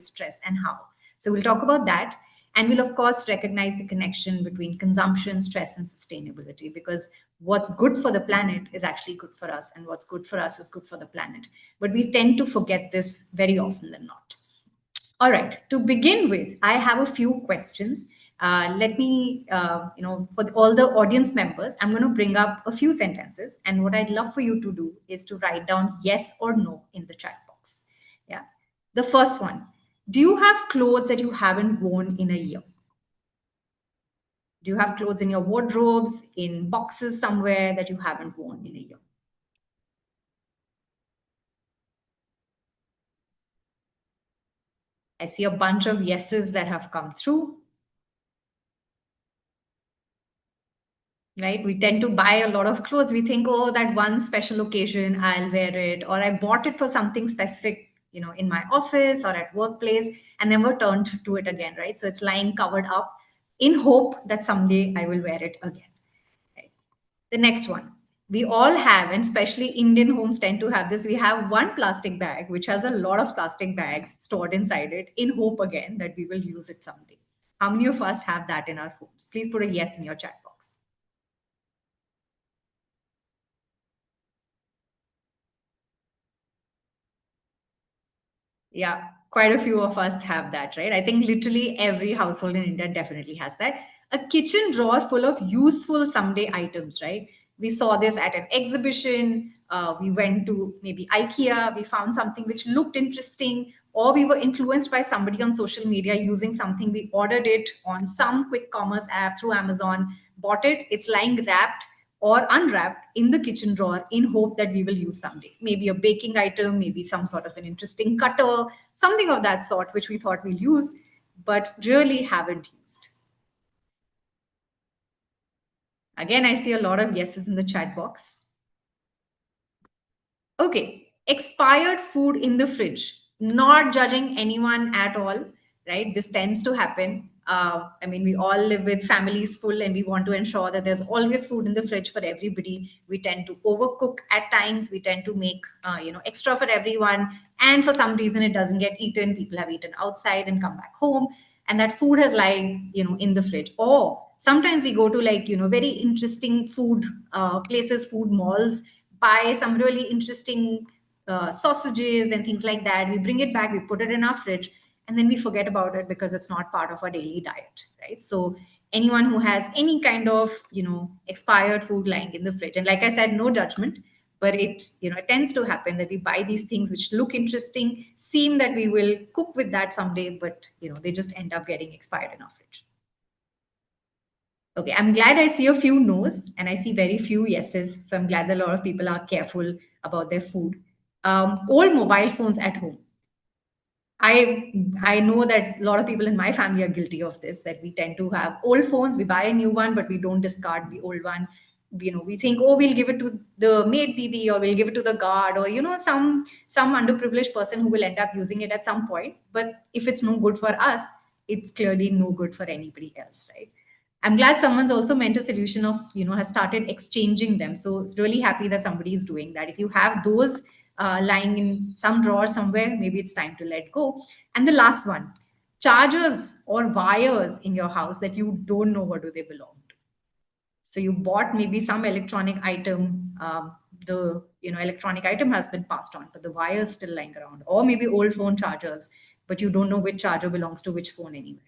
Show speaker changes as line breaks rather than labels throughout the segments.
stress and how. So we'll talk about that. And we'll, of course, recognize the connection between consumption, stress, and sustainability, because what's good for the planet is actually good for us, and what's good for us is good for the planet. But we tend to forget this very often than not. All right, to begin with, I have a few questions. Let me, for all the audience members, I'm going to bring up a few sentences. And what I'd love for you to do is to write down yes or no in the chat box. Yeah. The first one: do you have clothes that you haven't worn in a year? Do you have clothes in your wardrobes, in boxes somewhere that you haven't worn in a year? I see a bunch of yeses that have come through. Right, we tend to buy a lot of clothes. We think, oh, that one special occasion I'll wear it, or I bought it for something specific, in my office or at workplace, and never turned to it again, right? So it's lying covered up in hope that someday I will wear it again, right? The next one, we all have, and especially Indian homes tend to have this, we have one plastic bag which has a lot of plastic bags stored inside it in hope again that we will use it someday. How many of us have that in our homes? Please put a yes in your chat box. Yeah, quite a few of us have that, right? I think literally every household in India definitely has that. A kitchen drawer full of useful someday items, right? We saw this at an exhibition. We went to maybe IKEA. We found something which looked interesting, or we were influenced by somebody on social media using something. We ordered it on some quick commerce app through Amazon, bought it. It's lying wrapped or unwrapped in the kitchen drawer in hope that we will use someday. Maybe a baking item, maybe some sort of an interesting cutter, something of that sort, which we thought we'll use, but really haven't used. Again, I see a lot of yeses in the chat box. Okay, expired food in the fridge. Not judging anyone at all, right? This tends to happen. I mean, we all live with families full, and we want to ensure that there's always food in the fridge for everybody. We tend to overcook at times. We tend to make, extra for everyone. And for some reason, it doesn't get eaten. People have eaten outside and come back home, and that food has lied, in the fridge. Or sometimes we go to very interesting food places, food malls, buy some really interesting sausages and things like that. We bring it back, we put it in our fridge, and then we forget about it because it's not part of our daily diet, right? So anyone who has any kind of expired food lying in the fridge, and like I said, no judgment, but it tends to happen that we buy these things which look interesting, seem that we will cook with that someday, but they just end up getting expired in our fridge. Okay, I'm glad I see a few no's and I see very few yeses. So I'm glad that a lot of people are careful about their food. Old mobile phones at home. I know that a lot of people in my family are guilty of this, that we tend to have old phones, we buy a new one, but we don't discard the old one. We think, oh, we'll give it to the maid didi, or we'll give it to the guard, or some underprivileged person who will end up using it at some point. But if it's no good for us, it's clearly no good for anybody else, right? I'm glad someone's also meant a solution of, has started exchanging them. So really happy that somebody is doing that. If you have those lying in some drawer somewhere, maybe it's time to let go. And the last one, chargers or wires in your house that you don't know what do they belong to. So you bought maybe some electronic item, the electronic item has been passed on, but the wire is still lying around, or maybe old phone chargers, but you don't know which charger belongs to which phone anywhere.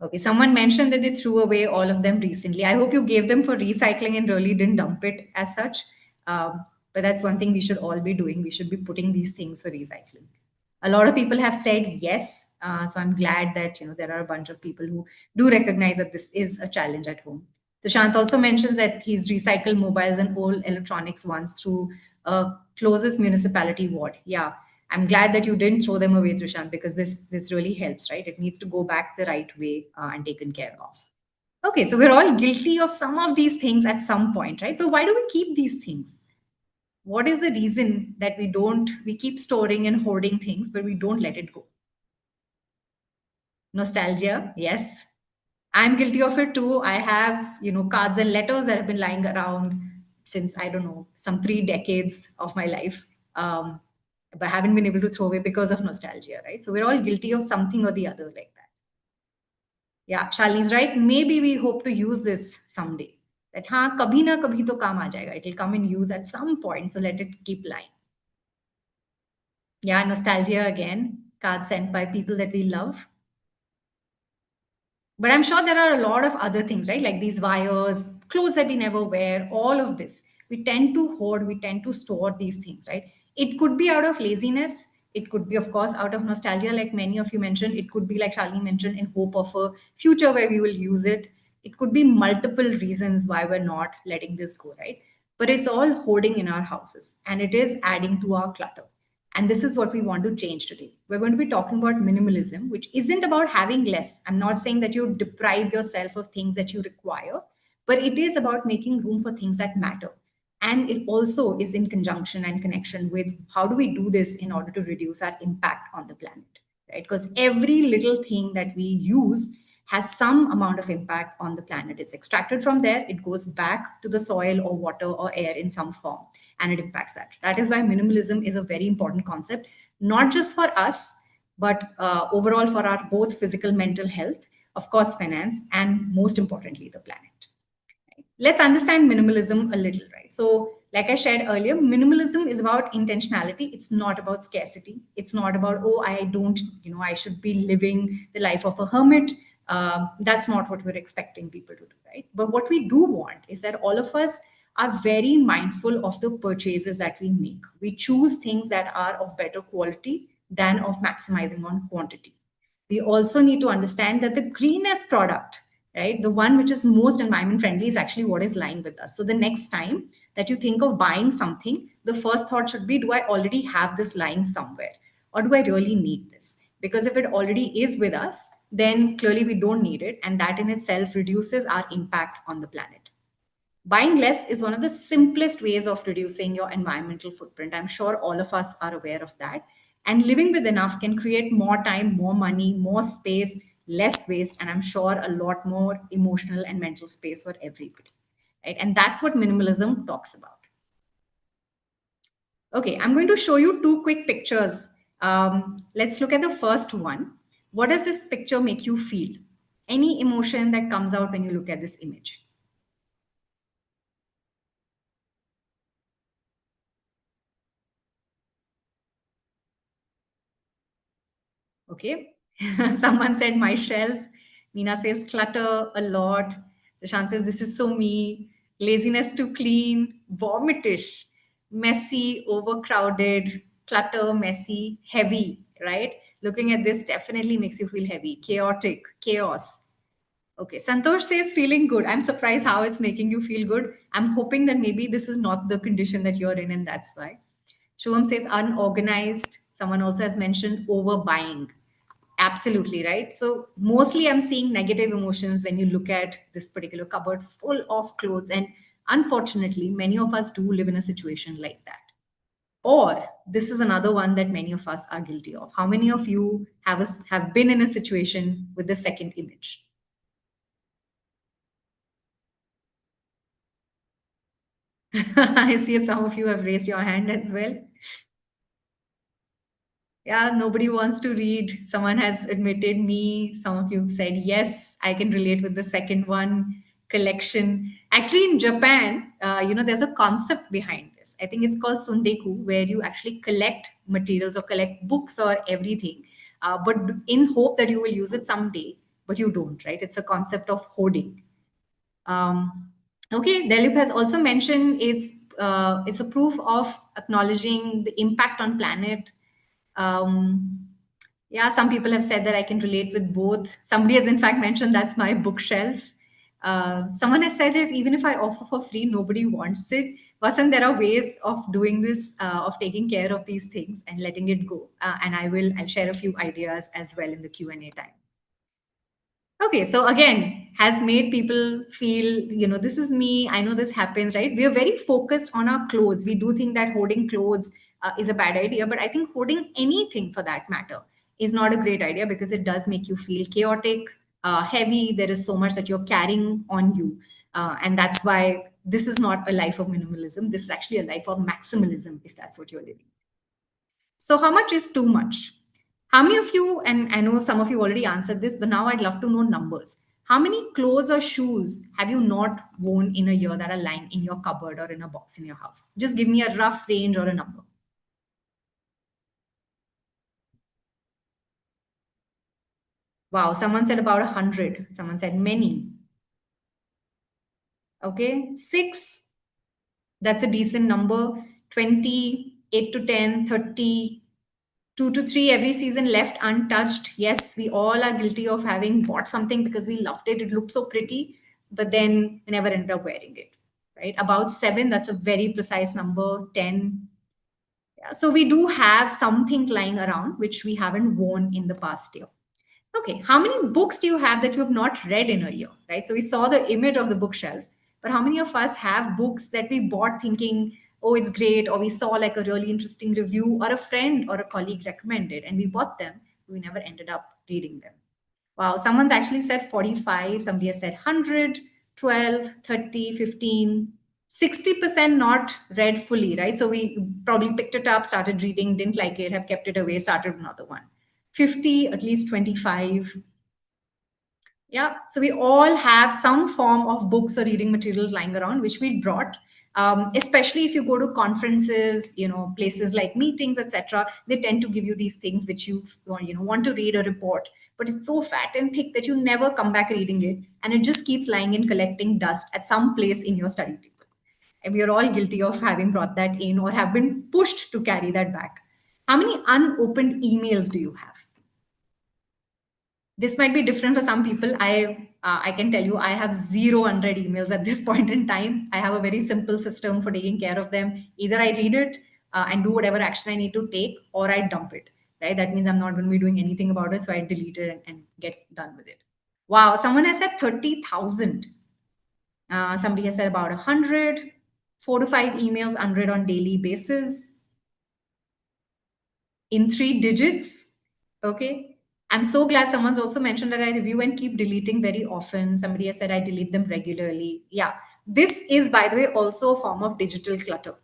Okay, someone mentioned that they threw away all of them recently. I hope you gave them for recycling and really didn't dump it as such. But that's one thing we should all be doing. We should be putting these things for recycling. A lot of people have said yes. So I'm glad that there are a bunch of people who do recognize that this is a challenge at home. Sushant also mentions that he's recycled mobiles and old electronics once through a closest municipality ward. Yeah, I'm glad that you didn't throw them away, Trishant, because this really helps, right? It needs to go back the right way and taken care of. Okay, so we're all guilty of some of these things at some point, right? But why do we keep these things? What is the reason that we keep storing and hoarding things, but we don't let it go? Nostalgia, yes. I'm guilty of it too. I have, cards and letters that have been lying around since, I don't know, some 3 decades of my life. but haven't been able to throw away because of nostalgia, right? So we're all guilty of something or the other like that. Yeah, Shalini's right. Maybe we hope to use this someday. That हाँ कभी ना कभी तो काम आ जाएगा. It will come in use at some point. So let it keep lying. Yeah, nostalgia again. Cards sent by people that we love. But I'm sure there are a lot of other things, right? Like these wires, clothes that we never wear, all of this. We tend to hoard, we tend to store these things, right? It could be out of laziness. It could be, of course, out of nostalgia, like many of you mentioned. It could be, like Shalini mentioned, in hope of a future where we will use it. It could be multiple reasons why we're not letting this go, right? But it's all hoarding in our houses and it is adding to our clutter. And this is what we want to change today. We're going to be talking about minimalism, which isn't about having less. I'm not saying that you deprive yourself of things that you require, but it is about making room for things that matter. And it also is in conjunction and connection with how do we do this in order to reduce our impact on the planet, right? Because every little thing that we use has some amount of impact on the planet. It's extracted from there, it goes back to the soil or water or air in some form, and it impacts that. That is why minimalism is a very important concept, not just for us, but overall for our both physical, mental health, of course, finance, and most importantly, the planet. Let's understand minimalism a little, right? So, like I shared earlier, minimalism is about intentionality. It's not about scarcity. It's not about, oh, I don't, I should be living the life of a hermit. That's not what we're expecting people to do, right? But what we do want is that all of us are very mindful of the purchases that we make. We choose things that are of better quality than of maximizing on quantity. We also need to understand that the greenest product, right, the one which is most environment friendly, is actually what is lying with us. So the next time that you think of buying something, the first thought should be, do I already have this lying somewhere, or do I really need this? Because if it already is with us, then clearly we don't need it, and that in itself reduces our impact on the planet. Buying less is one of the simplest ways of reducing your environmental footprint. I'm sure all of us are aware of that. And living with enough can create more time, more money, more space, less waste, and I'm sure a lot more emotional and mental space for everybody. Right? And that's what minimalism talks about. Okay, I'm going to show you two quick pictures. Let's look at the first one. What does this picture make you feel? Any emotion that comes out when you look at this image? Okay. Someone said my shelf. Meena says clutter a lot. Shashank says this is so me. Laziness to clean, vomitish, messy, overcrowded, clutter, messy, heavy, right? Looking at this definitely makes you feel heavy, chaotic, chaos. Okay. Santosh says feeling good. I'm surprised how it's making you feel good. I'm hoping that maybe this is not the condition that you're in, and that's why. Shubham says unorganized. Someone also has mentioned overbuying. Absolutely right. So mostly I'm seeing negative emotions when you look at this particular cupboard full of clothes. And unfortunately, many of us do live in a situation like that. Or this is another one that many of us are guilty of. How many of you have been in a situation with the second image? I see some of you have raised your hand as well. Yeah, nobody wants to read. Someone has admitted me. Some of you have said, yes, I can relate with the second one, collection. Actually, in Japan, there's a concept behind this. I think it's called sundeku, where you actually collect materials or collect books or everything, but in hope that you will use it someday, but you don't, right? It's a concept of hoarding. Um, okay, Delip has also mentioned it's a proof of acknowledging the impact on planet. um, yeah, some people have said that I can relate with both. Somebody has, in fact, mentioned that's my bookshelf. Someone has said that even if I offer for free, nobody wants it. Vasan, there are ways of doing this, of taking care of these things and letting it go. And I'll share a few ideas as well in the Q&A time. Okay, so again, has made people feel, this is me. I know this happens, right? We are very focused on our clothes. We do think that hoarding clothes is a bad idea, but I think hoarding anything for that matter is not a great idea because it does make you feel chaotic, heavy. There is so much that you're carrying on you. And that's why this is not a life of minimalism. This is actually a life of maximalism, if that's what you're living. So how much is too much? How many of you, and I know some of you already answered this, but now I'd love to know numbers. How many clothes or shoes have you not worn in a year that are lying in your cupboard or in a box in your house? Just give me a rough range or a number. Wow, someone said about 100. Someone said many. Okay, six, that's a decent number. 20, 8 to 10, 30, 2 to 3 every season left untouched. Yes, we all are guilty of having bought something because we loved it. It looked so pretty, but then we never ended up wearing it, right? About 7, that's a very precise number. 10. Yeah, so we do have some things lying around which we haven't worn in the past year. Okay, how many books do you have that you have not read in a year, right? So we saw the image of the bookshelf, but how many of us have books that we bought thinking, oh, it's great, or we saw like a really interesting review, or a friend or a colleague recommended, and we bought them, we never ended up reading them? Wow, someone's actually said 45, somebody has said 100, 12, 30, 15, 60% not read fully, right? So we probably picked it up, started reading, didn't like it, have kept it away, started another one. 50, at least 25. Yeah, so we all have some form of books or reading material lying around, which we brought. Especially if you go to conferences, places like meetings, etc., they tend to give you these things which you want to read a report, but it's so fat and thick that you never come back reading it, and it just keeps lying and collecting dust at some place in your study table. And we are all guilty of having brought that in or have been pushed to carry that back. How many unopened emails do you have? This might be different for some people. I can tell you I have zero unread emails at this point in time. I have a very simple system for taking care of them. Either I read it and do whatever action I need to take, or I dump it, right? That means I'm not going to be doing anything about it, so I delete it and get done with it. Wow, someone has said 30,000. Somebody has said about 100. 4 to 5 emails unread on daily basis in 3 digits. Okay. I'm so glad someone's also mentioned that I review and keep deleting very often. Somebody has said I delete them regularly. Yeah. This is, by the way, also a form of digital clutter.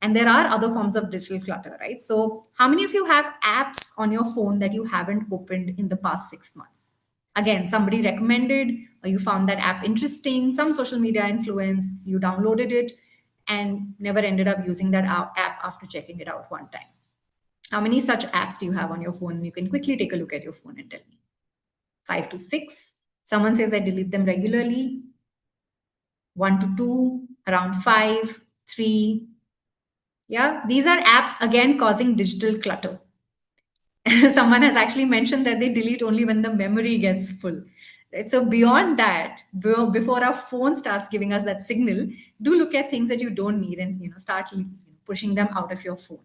And there are other forms of digital clutter, right? So, how many of you have apps on your phone that you haven't opened in the past 6 months? Again, somebody recommended, or you found that app interesting, some social media influence, you downloaded it and never ended up using that app after checking it out one time. How many such apps do you have on your phone? You can quickly take a look at your phone and tell me. 5 to 6. Someone says I delete them regularly. 1 to 2, around 5, 3. Yeah, these are apps again causing digital clutter. Someone has actually mentioned that they delete only when the memory gets full. Right? So beyond that, before our phone starts giving us that signal, do look at things that you don't need and start pushing them out of your phone.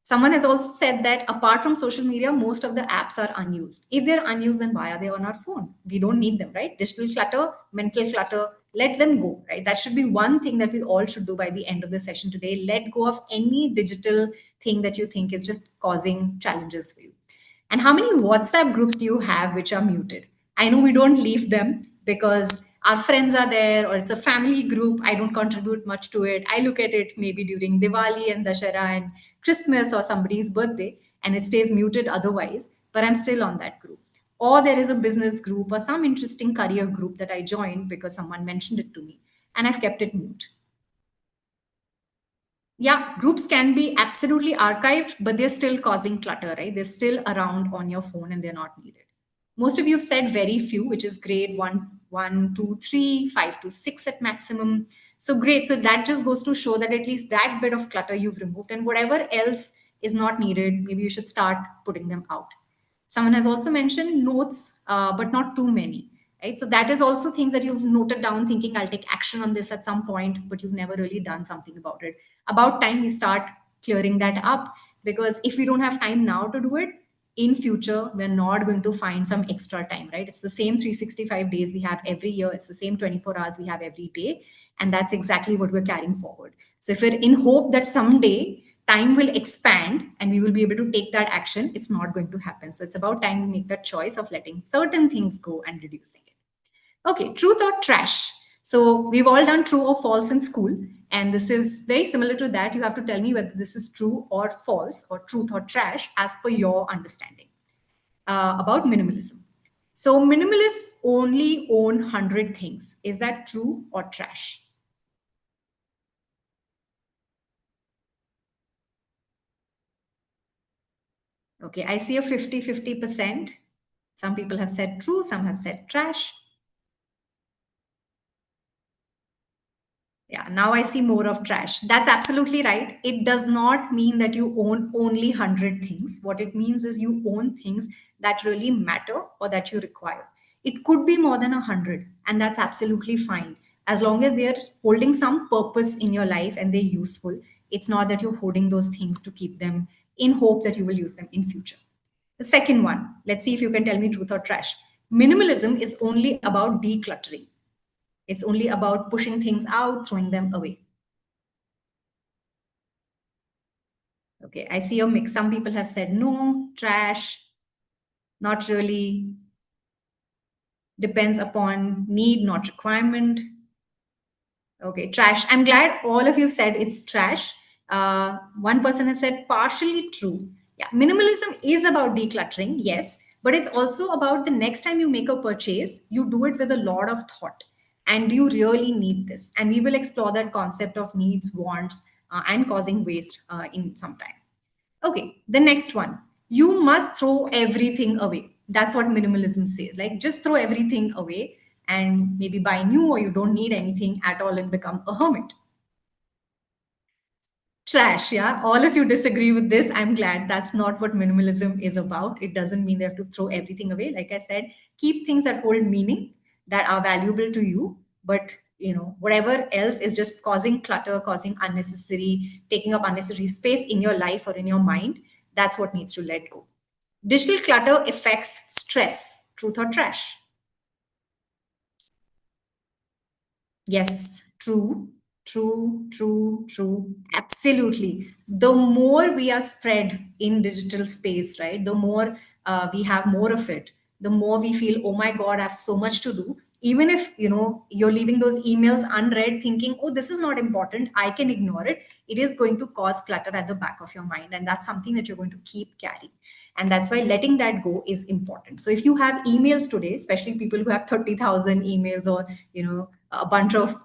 Someone has also said that apart from social media, most of the apps are unused. If they're unused, then why are they on our phone? We don't need them, right? Digital clutter, mental clutter, let them go, right? That should be one thing that we all should do by the end of the session today. Let go of any digital thing that you think is just causing challenges for you. And how many WhatsApp groups do you have which are muted? I know we don't leave them because our friends are there or it's a family group. I don't contribute much to it. I look at it maybe during Diwali and Dashera and Christmas or somebody's birthday, and it stays muted otherwise, but I'm still on that group. Or there is a business group or some interesting career group that I joined because someone mentioned it to me, and I've kept it mute. Yeah, groups can be absolutely archived, but they're still causing clutter, right? They're still around on your phone and they're not needed. Most of you have said very few, which is great. 1, 2, 3, 5 to 6 at maximum. So great. So that just goes to show that at least that bit of clutter you've removed, and whatever else is not needed, maybe you should start putting them out. Someone has also mentioned notes, but not too many, right? So that is also things that you've noted down, thinking I'll take action on this at some point, but you've never really done something about it. About time we start clearing that up, because if we don't have time now to do it, in future we're not going to find some extra time, right? It's the same 365 days we have every year. It's the same 24 hours we have every day, and that's exactly what we're carrying forward. So if we're in hope that someday time will expand and we will be able to take that action, it's not going to happen. So it's about time we make that choice of letting certain things go and reducing it. Okay, truth or trash? So we've all done true or false in school. And this is very similar to that. You have to tell me whether this is true or false, or truth or trash, as per your understanding about minimalism. So minimalists only own 100 things. Is that true or trash? Okay, I see a 50-50%. Some people have said true, some have said trash. Yeah, now I see more of trash. That's absolutely right. It does not mean that you own only 100 things. What it means is you own things that really matter or that you require. It could be more than 100, and that's absolutely fine. As long as they're holding some purpose in your life and they're useful, it's not that you're holding those things to keep them in hope that you will use them in future. The second one, let's see if you can tell me truth or trash. Minimalism is only about decluttering. It's only about pushing things out, throwing them away. Okay, I see a mix. Some people have said no, trash, not really, depends upon need, not requirement. Okay, trash. I'm glad all of you said it's trash. One person has said partially true. Yeah, minimalism is about decluttering, yes, but it's also about the next time you make a purchase, you do it with a lot of thought. And do you really need this? And we will explore that concept of needs, wants, and causing waste in some time. Okay, the next one. You must throw everything away. That's what minimalism says. Like, just throw everything away and maybe buy new, or you don't need anything at all and become a hermit. Trash, yeah. All of you disagree with this. I'm glad that's not what minimalism is about. It doesn't mean they have to throw everything away. Like I said, keep things that hold meaning, that are valuable to you. But whatever else is just causing clutter, causing unnecessary, taking up unnecessary space in your life or in your mind, that's what needs to let go. Digital clutter affects stress. Truth or trash? Yes, true, true, true, true. Absolutely. The more we are spread in digital space, right? The more we have more of it, the more we feel, oh my God, I have so much to do. Even if you're leaving those emails unread, thinking, oh, this is not important, I can ignore it. It is going to cause clutter at the back of your mind, and that's something that you're going to keep carrying. And that's why letting that go is important. So if you have emails today, especially people who have 30,000 emails, or a bunch of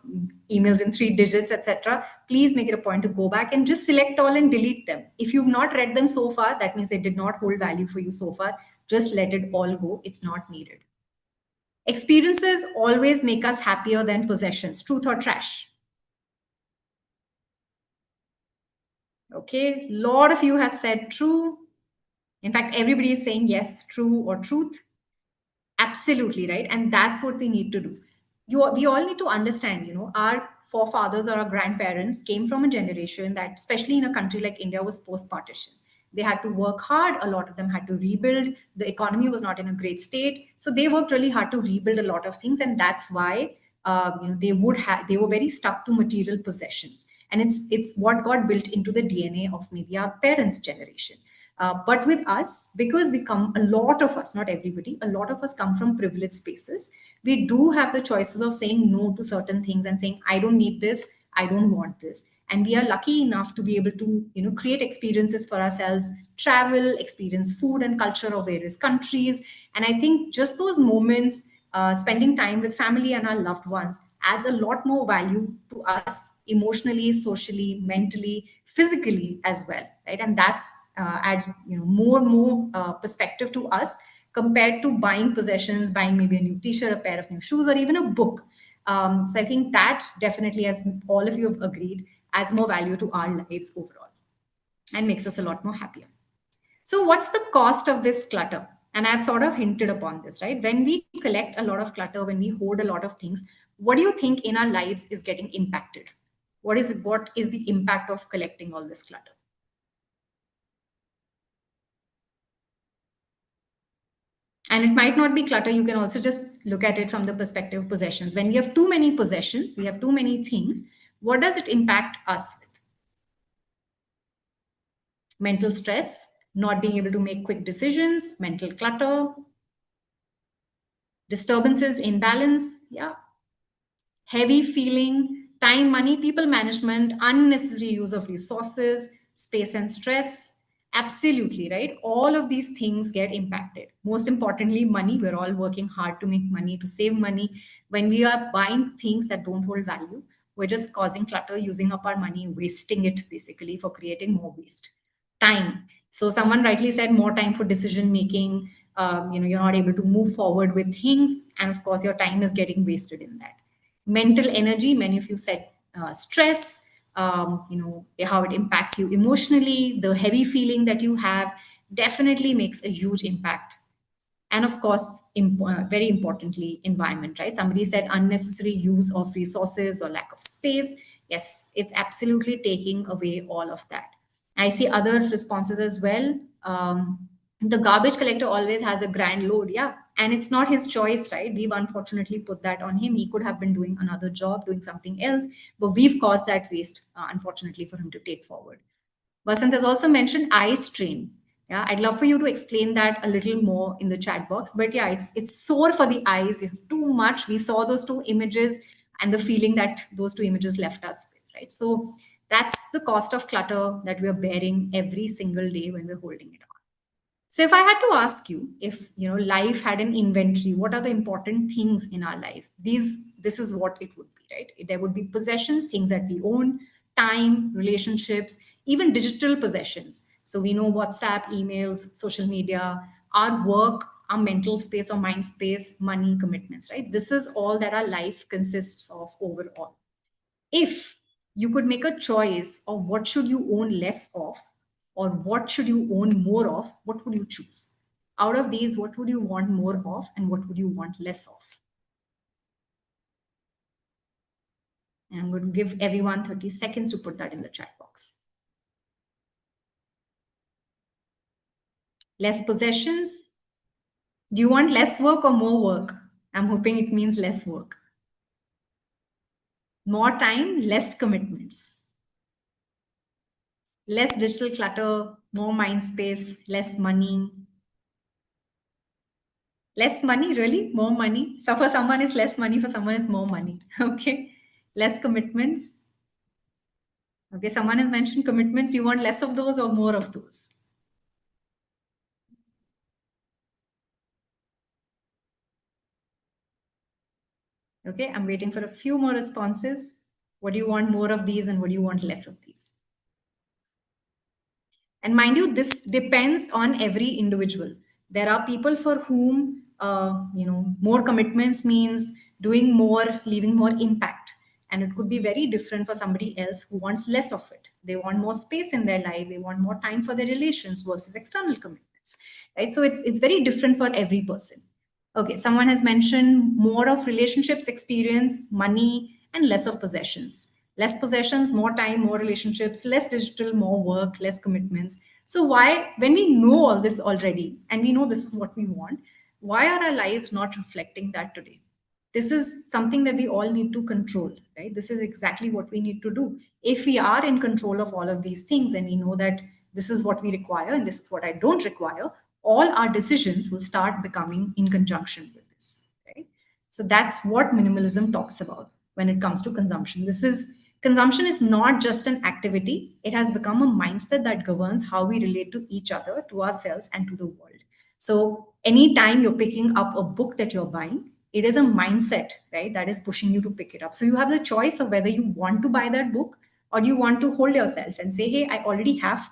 emails in 3 digits, etc., please make it a point to go back and just select all and delete them. If you've not read them so far, that means they did not hold value for you so far. Just let it all go. It's not needed. Experiences always make us happier than possessions. Truth or trash? Okay, a lot of you have said true. In fact, everybody is saying yes, true or truth. Absolutely right. And that's what we need to do. We all need to understand, our forefathers or our grandparents came from a generation that, especially in a country like India, was post partition. They had to work hard. A lot of them had to rebuild. The economy was not in a great state. So they worked really hard to rebuild a lot of things. And that's why they were very stuck to material possessions. And it's what got built into the DNA of maybe our parents' generation. But with us, because we come, a lot of us, not everybody, a lot of us come from privileged spaces. We do have the choices of saying no to certain things and saying, I don't need this, I don't want this. And we are lucky enough to be able to, create experiences for ourselves, travel, experience food and culture of various countries. And I think just those moments, spending time with family and our loved ones, adds a lot more value to us emotionally, socially, mentally, physically as well, right? And that's adds more perspective to us compared to buying possessions, buying maybe a new t-shirt, a pair of new shoes, or even a book. So I think that definitely, as all of you have agreed, adds more value to our lives overall and makes us a lot more happier. So what's the cost of this clutter? And I've sort of hinted upon this, right? When we collect a lot of clutter, when we hoard a lot of things, what do you think in our lives is getting impacted? What is it? What is the impact of collecting all this clutter? And it might not be clutter. You can also just look at it from the perspective of possessions. When we have too many possessions, we have too many things, what does it impact us with? Mental stress, not being able to make quick decisions, mental clutter, disturbances, imbalance. Yeah. heavy feeling, time, money, people management, unnecessary use of resources, space and stress. Absolutely, right? All of these things get impacted. Most importantly, money. We're all working hard to make money, to save money. When we are buying things that don't hold value, we're just causing clutter, using up our money, wasting it basically for creating more waste. Time. So someone rightly said more time for decision making. You're not able to move forward with things, and of course, your time is getting wasted in that. Mental energy. Many of you said stress. How it impacts you emotionally. The heavy feeling that you have definitely makes a huge impact. And of course, very importantly, environment, right? Somebody said unnecessary use of resources or lack of space. Yes, it's absolutely taking away all of that. I see other responses as well. The garbage collector always has a grand load. Yeah, and it's not his choice, right? We've unfortunately put that on him. He could have been doing another job, doing something else, but we've caused that waste, unfortunately, for him to take forward. Vasant has also mentioned eye strain. Yeah, I'd love for you to explain that a little more in the chat box. But yeah, it's sore for the eyes. If too much, we saw those two images and the feeling that those two images left us with, right? So that's the cost of clutter that we're bearing every single day when we're holding it on. So if I had to ask you, if life had an inventory, what are the important things in our life? This is what it would be, right? There would be possessions, things that we own, time, relationships, even digital possessions. So we know WhatsApp, emails, social media, our work, our mental space or mind space, money, commitments, right? This is all that our life consists of overall. If you could make a choice of what should you own less of or what should you own more of, what would you choose? Out of these, what would you want more of and what would you want less of? And I'm going to give everyone 30 seconds to put that in the chat box. Less possessions? Do you want less work or more work? I'm hoping it means less work. More time, less commitments. Less digital clutter, more mind space, less money. Less money, really? More money? So for someone it's less money, for someone it's more money. Okay. Less commitments. Okay. Someone has mentioned commitments. You want less of those or more of those? Okay. I'm waiting for a few more responses. What do you want more of these and what do you want less of these? And mind you, this depends on every individual. There are people for whom, more commitments means doing more, leaving more impact. And it could be very different for somebody else who wants less of it. They want more space in their life. They want more time for their relations versus external commitments, right? So it's very different for every person. Okay, someone has mentioned more of relationships experience, money, and less of possessions. Less possessions, more time, more relationships, less digital, more work, less commitments. So, why, when we know all this already and we know this is what we want, why are our lives not reflecting that today? This is something that we all need to control, right? This is exactly what we need to do. If we are in control of all of these things and we know that this is what we require and this is what I don't require, all our decisions will start becoming in conjunction with this, right? So that's what minimalism talks about when it comes to consumption. This is consumption is not just an activity, it has become a mindset that governs how we relate to each other, to ourselves, and to the world. So anytime you're picking up a book that you're buying, it is a mindset, right, that is pushing you to pick it up. So you have the choice of whether you want to buy that book or do you want to hold yourself and say, hey, I already have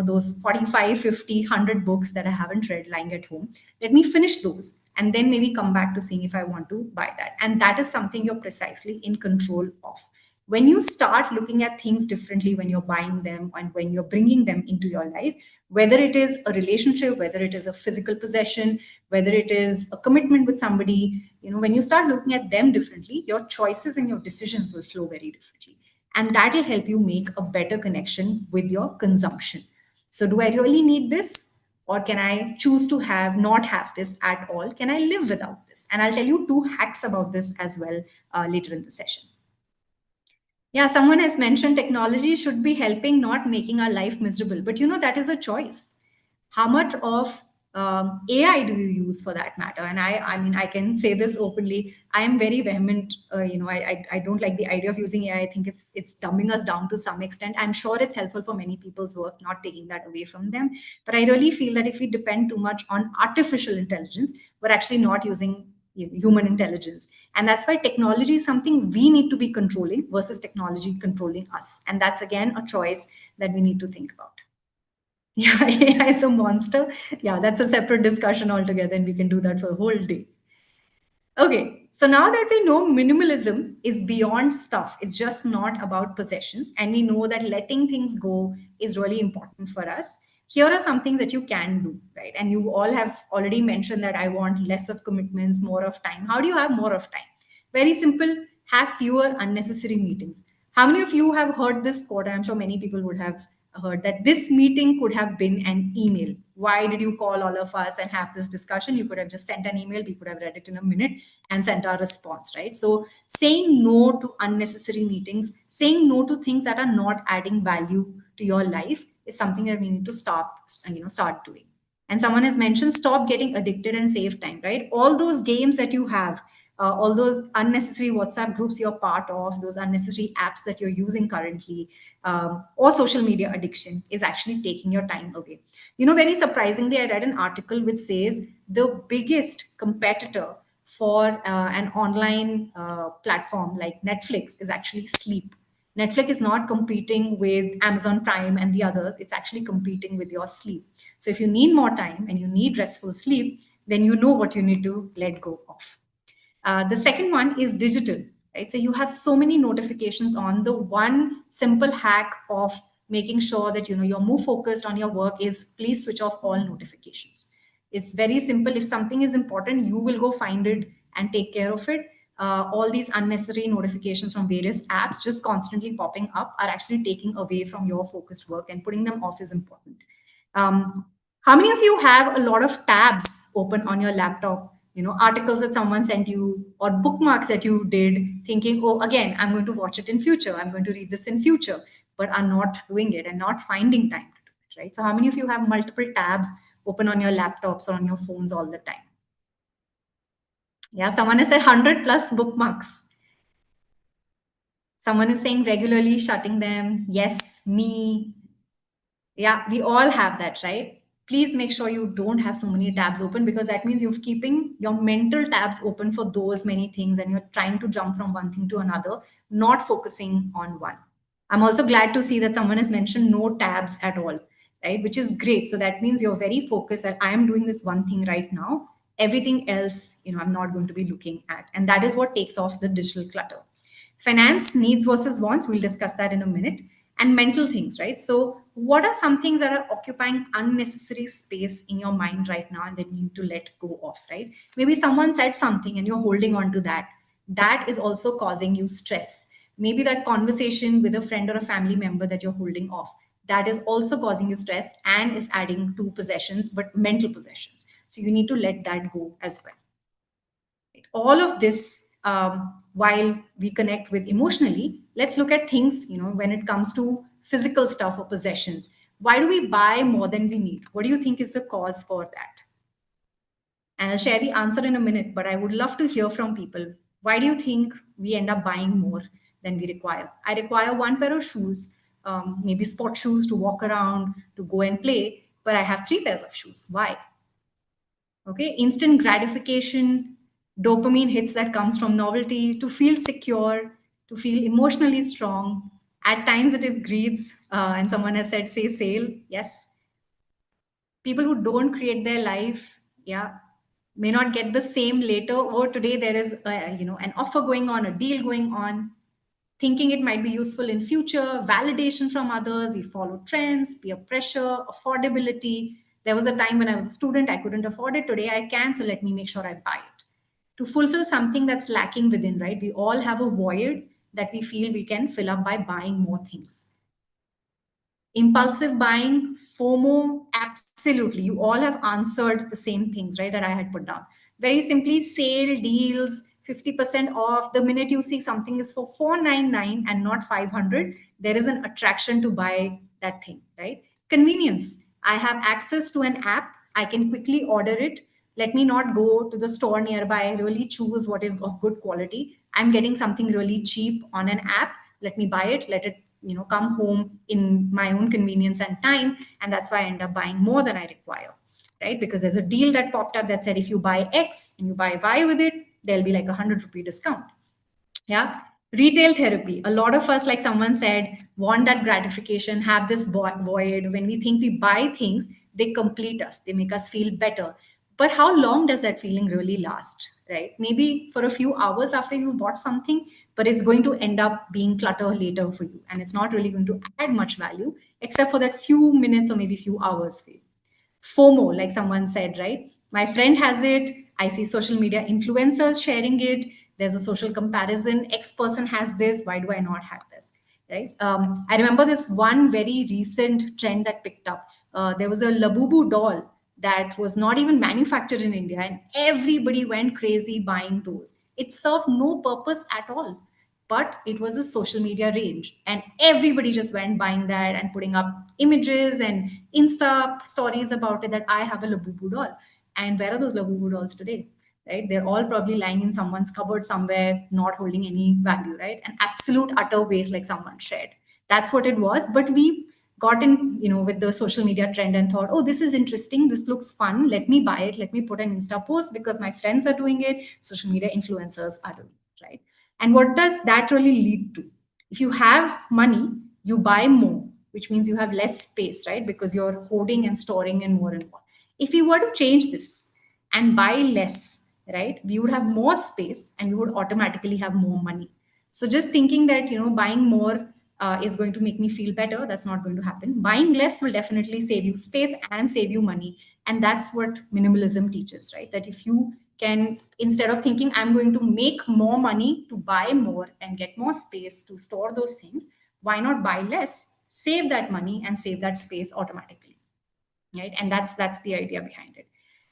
those 45, 50, 100 books that I haven't read lying at home. Let me finish those and then maybe come back to seeing if I want to buy that. And that is something you're precisely in control of. When you start looking at things differently when you're buying them and when you're bringing them into your life, whether it is a relationship, whether it is a physical possession, whether it is a commitment with somebody, when you start looking at them differently, your choices and your decisions will flow very differently. And that will help you make a better connection with your consumption. So do I really need this? Or can I choose to not have this at all? Can I live without this? And I'll tell you two hacks about this as well later in the session. Yeah, someone has mentioned technology should be helping, not making our life miserable. But that is a choice. How much of AI do you use for that matter? And I mean, I can say this openly. I am very vehement. I don't like the idea of using AI. I think it's dumbing us down to some extent. I'm sure it's helpful for many people's work, not taking that away from them. But I really feel that if we depend too much on artificial intelligence, we're actually not using human intelligence. And that's why technology is something we need to be controlling versus technology controlling us. And that's again a choice that we need to think about. Yeah, AI is a monster. Yeah, that's a separate discussion altogether, and we can do that for a whole day. Okay, so now that we know minimalism is beyond stuff, it's just not about possessions, and we know that letting things go is really important for us. Here are some things that you can do, right? And you all have already mentioned that I want less of commitments, more of time. How do you have more of time? Very simple, have fewer unnecessary meetings. How many of you have heard this quote? I'm sure many people would have heard that this meeting could have been an email. Why did you call all of us and have this discussion? You could have just sent an email. We could have read it in a minute and sent our response, right? So saying no to unnecessary meetings, saying no to things that are not adding value to your life is something that we need to start doing. And someone has mentioned stop getting addicted and save time, right? All those games that you have, all those unnecessary WhatsApp groups you're part of, those unnecessary apps that you're using currently, or social media addiction is actually taking your time away. Very surprisingly, I read an article which says the biggest competitor for an online platform like Netflix is actually sleep. Netflix is not competing with Amazon Prime and the others, it's actually competing with your sleep. So if you need more time and you need restful sleep, then you know what you need to let go of. The second one is digital, right? So you have so many notifications on. The one simple hack of making sure that you're more focused on your work is please switch off all notifications. It's very simple. If something is important, you will go find it and take care of it. All these unnecessary notifications from various apps just constantly popping up are actually taking away from your focused work, and putting them off is important. um, how many of you have a lot of tabs open on your laptop? Articles that someone sent you or bookmarks that you did, thinking, oh, again, I'm going to watch it in future. I'm going to read this in future, but are not doing it and not finding time to do it, right? So how many of you have multiple tabs open on your laptops or on your phones all the time? Yeah, someone has said 100 plus bookmarks. Someone is saying regularly shutting them. Yes, me. Yeah, we all have that, right? Please make sure you don't have so many tabs open, because that means you're keeping your mental tabs open for those many things and you're trying to jump from one thing to another, not focusing on one. I'm also glad to see that someone has mentioned no tabs at all, right? Which is great. So that means you're very focused that I am doing this one thing right now. Everything else, I'm not going to be looking at. And that is what takes off the digital clutter. Finance, needs versus wants, we'll discuss that in a minute. And mental things, right? So what are some things that are occupying unnecessary space in your mind right now and that you need to let go of, right? Maybe someone said something and you're holding on to that. That is also causing you stress. Maybe that conversation with a friend or a family member that you're holding off, that is also causing you stress and is adding to possessions, but mental possessions. So you need to let that go as well. All of this, while we connect with emotionally, let's look at things, when it comes to physical stuff or possessions. Why do we buy more than we need? What do you think is the cause for that? And I'll share the answer in a minute, but I would love to hear from people. Why do you think we end up buying more than we require? I require one pair of shoes, maybe sport shoes to walk around, to go and play, but I have three pairs of shoes. Why? Okay, instant gratification, dopamine hits that comes from novelty, to feel secure, to feel emotionally strong. At times it is greeds, and someone has said, say sale. Yes, people who don't create their life, yeah, may not get the same later, or today there is an offer going on, a deal going on, thinking it might be useful in future, validation from others, we follow trends, peer pressure, affordability. There was a time when I was a student, I couldn't afford it. Today I can, so let me make sure I buy it. To fulfill something that's lacking within, right? We all have a void that we feel we can fill up by buying more things. Impulsive buying, FOMO, absolutely. You all have answered the same things, right, that I had put down. Very simply, sale, deals, 50% off. The minute you see something is for 499 and not 500, there is an attraction to buy that thing, right? Convenience. I have access to an app. I can quickly order it. Let me not go to the store nearby, really choose what is of good quality. I'm getting something really cheap on an app. Let me buy it, let it come home in my own convenience and time. And that's why I end up buying more than I require, right? Because there's a deal that popped up that said if you buy X and you buy Y with it, there'll be like a 100 rupee discount. Yeah. Retail therapy. A lot of us, like someone said, want that gratification, have this void. When we think we buy things, they complete us, they make us feel better. But how long does that feeling really last? Right? Maybe for a few hours after you bought something, but it's going to end up being clutter later for you. And it's not really going to add much value, except for that few minutes or maybe few hours for you. FOMO, like someone said, right? My friend has it. I see social media influencers sharing it. There's a social comparison. X person has this. Why do I not have this? Right? I remember this one very recent trend that picked up. There was a Labubu doll that was not even manufactured in India, and everybody went crazy buying those. It served no purpose at all, but it was a social media range, and everybody just went buying that and putting up images and insta stories about it, that I have a Labubu doll. And where are those Labubu dolls today? Right, they're all probably lying in someone's cupboard somewhere, not holding any value, right? An absolute utter waste, like someone shared. That's what it was. But we got in, with the social media trend and thought, oh, this is interesting, this looks fun, let me buy it, let me put an insta post because my friends are doing it, social media influencers are doing it, right? And what does that really lead to? If you have money, you buy more, which means you have less space, right? Because you're hoarding and storing and more and more. If we were to change this and buy less, right, we would have more space and we would automatically have more money. So just thinking that, buying more is going to make me feel better, that's not going to happen. Buying less will definitely save you space and save you money. And that's what minimalism teaches, right? That if you can, instead of thinking I'm going to make more money to buy more and get more space to store those things, why not buy less, save that money and save that space automatically, right? And that's the idea behind it.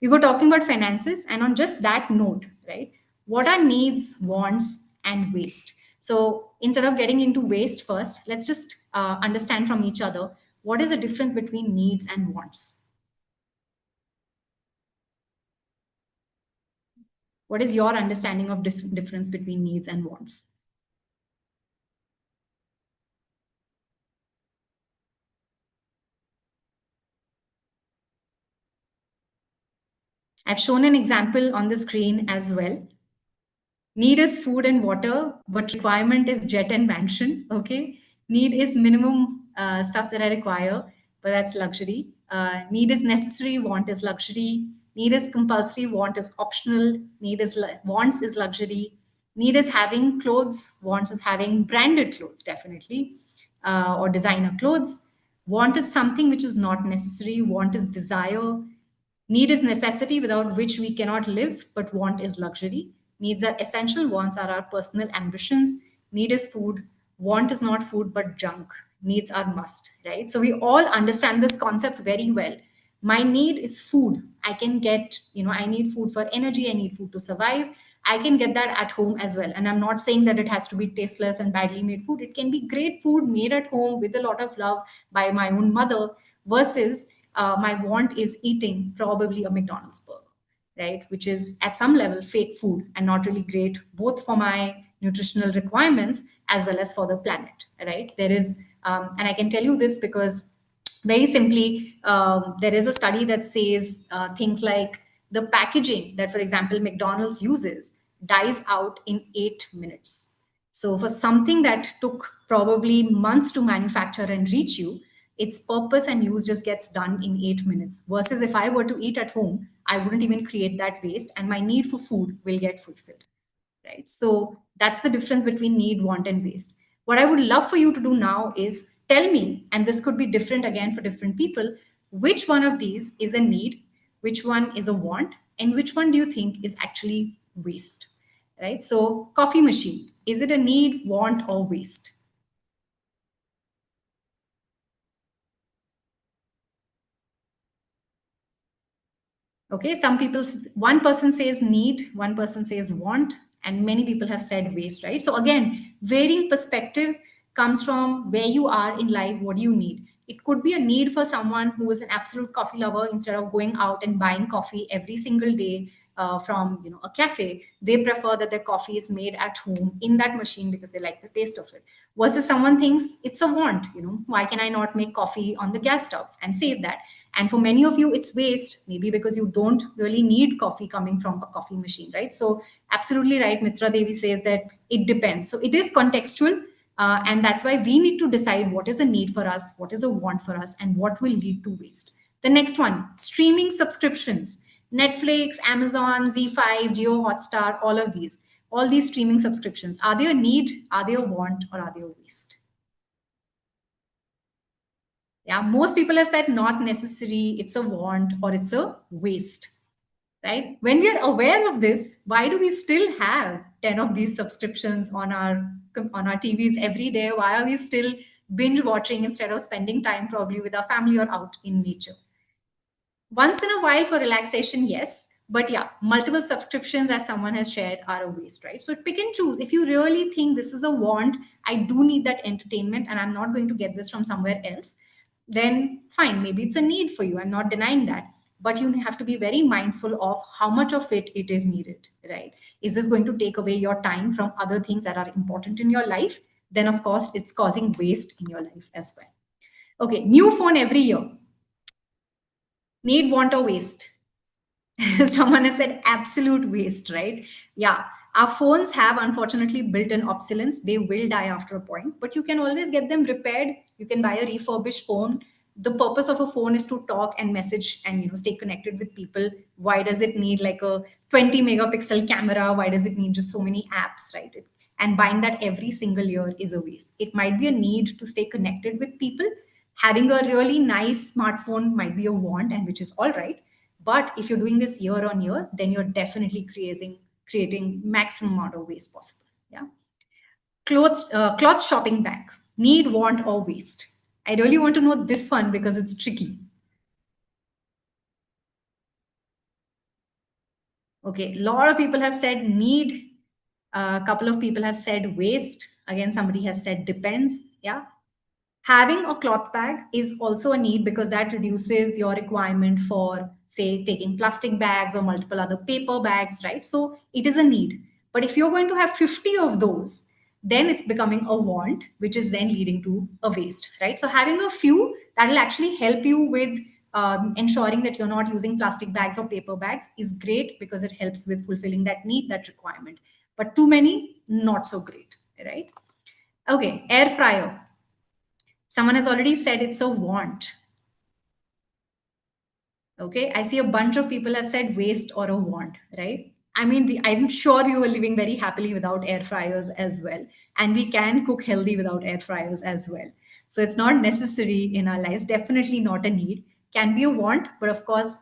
We were talking about finances, and on just that note, right, what are needs, wants, and waste? So instead of getting into waste first, let's just understand from each other, what is the difference between needs and wants? What is your understanding of this difference between needs and wants? I've shown an example on the screen as well. Need is food and water, but requirement is jet and mansion. Okay. Need is minimum stuff that I require, but that's luxury. Need is necessary, want is luxury. Need is compulsory, want is optional. Wants is luxury. Need is having clothes, wants is having branded clothes, definitely, or designer clothes. Want is something which is not necessary, want is desire. Need is necessity without which we cannot live, but want is luxury. Needs are essential, wants are our personal ambitions. Need is food, want is not food but junk. Needs are must, right? So we all understand this concept very well. My need is food. I can get, I need food for energy, I need food to survive. I can get that at home as well. And I'm not saying that it has to be tasteless and badly made food. It can be great food made at home with a lot of love by my own mother, versus my want is eating probably a McDonald's burger, right? Which is at some level fake food and not really great, both for my nutritional requirements as well as for the planet, right? There is, and I can tell you this because very simply, there is a study that says things like the packaging that, for example, McDonald's uses dies out in 8 minutes. So for something that took probably months to manufacture and reach you, its purpose and use just gets done in 8 minutes. Versus if I were to eat at home, I wouldn't even create that waste and my need for food will get fulfilled, right? So that's the difference between need, want, and waste. What I would love for you to do now is tell me, and this could be different again for different people, which one of these is a need, which one is a want, and which one do you think is actually waste, right? So, coffee machine, is it a need, want, or waste? Okay, one person says need, one person says want, and many people have said waste, right? So again, varying perspectives comes from where you are in life, what do you need? It could be a need for someone who is an absolute coffee lover. Instead of going out and buying coffee every single day from a cafe, they prefer that their coffee is made at home in that machine because they like the taste of it. Versus someone thinks it's a want, why can I not make coffee on the gas stove and save that? And for many of you, it's waste, maybe because you don't really need coffee coming from a coffee machine, right? So, absolutely right. Mitra Devi says that it depends. So, it is contextual. And that's why we need to decide what is a need for us, what is a want for us, and what will lead to waste. The next one, streaming subscriptions. Netflix, Amazon, Z5, Geo Hotstar, all these streaming subscriptions. Are they a need? Are they a want? Or are they a waste? Yeah, most people have said not necessary, it's a want, or it's a waste, right? When we are aware of this, why do we still have 10 of these subscriptions on our TVs every day? Why are we still binge watching instead of spending time probably with our family or out in nature? Once in a while for relaxation, yes. But yeah, multiple subscriptions, as someone has shared, are a waste, right? So pick and choose. If you really think this is a want, I do need that entertainment and I'm not going to get this from somewhere else, then fine, maybe it's a need for you. I'm not denying that. But you have to be very mindful of how much of it is needed, right? Is this going to take away your time from other things that are important in your life? Then, of course, it's causing waste in your life as well. Okay, new phone every year. Need, want, or waste? Someone has said absolute waste, right? Yeah. Our phones have unfortunately built in obsolescence. They will die after a point, but you can always get them repaired. You can buy a refurbished phone. The purpose of a phone is to talk and message and stay connected with people. Why does it need like a 20 megapixel camera? Why does it need just so many apps, right? And buying that every single year is a waste. It might be a need to stay connected with people. Having a really nice smartphone might be a want, and which is all right, but if you're doing this year on year, then you're definitely creating maximum amount of waste possible. Yeah. Clothes shopping bag. Need, want, or waste. I really want to know this one because it's tricky. Okay, a lot of people have said need. A couple of people have said waste. Again, somebody has said depends. Yeah. Having a cloth bag is also a need because that reduces your requirement for, say, taking plastic bags or multiple other paper bags, right? So it is a need. But if you're going to have 50 of those, then it's becoming a want, which is then leading to a waste, right? So having a few that will actually help you with ensuring that you're not using plastic bags or paper bags is great because it helps with fulfilling that need, that requirement. But too many, not so great, right? Okay, air fryer. Someone has already said it's a want. Okay, I see a bunch of people have said waste or a want, right? I mean, I'm sure you were living very happily without air fryers as well. And we can cook healthy without air fryers as well. So it's not necessary in our lives, definitely not a need. Can be a want, but of course,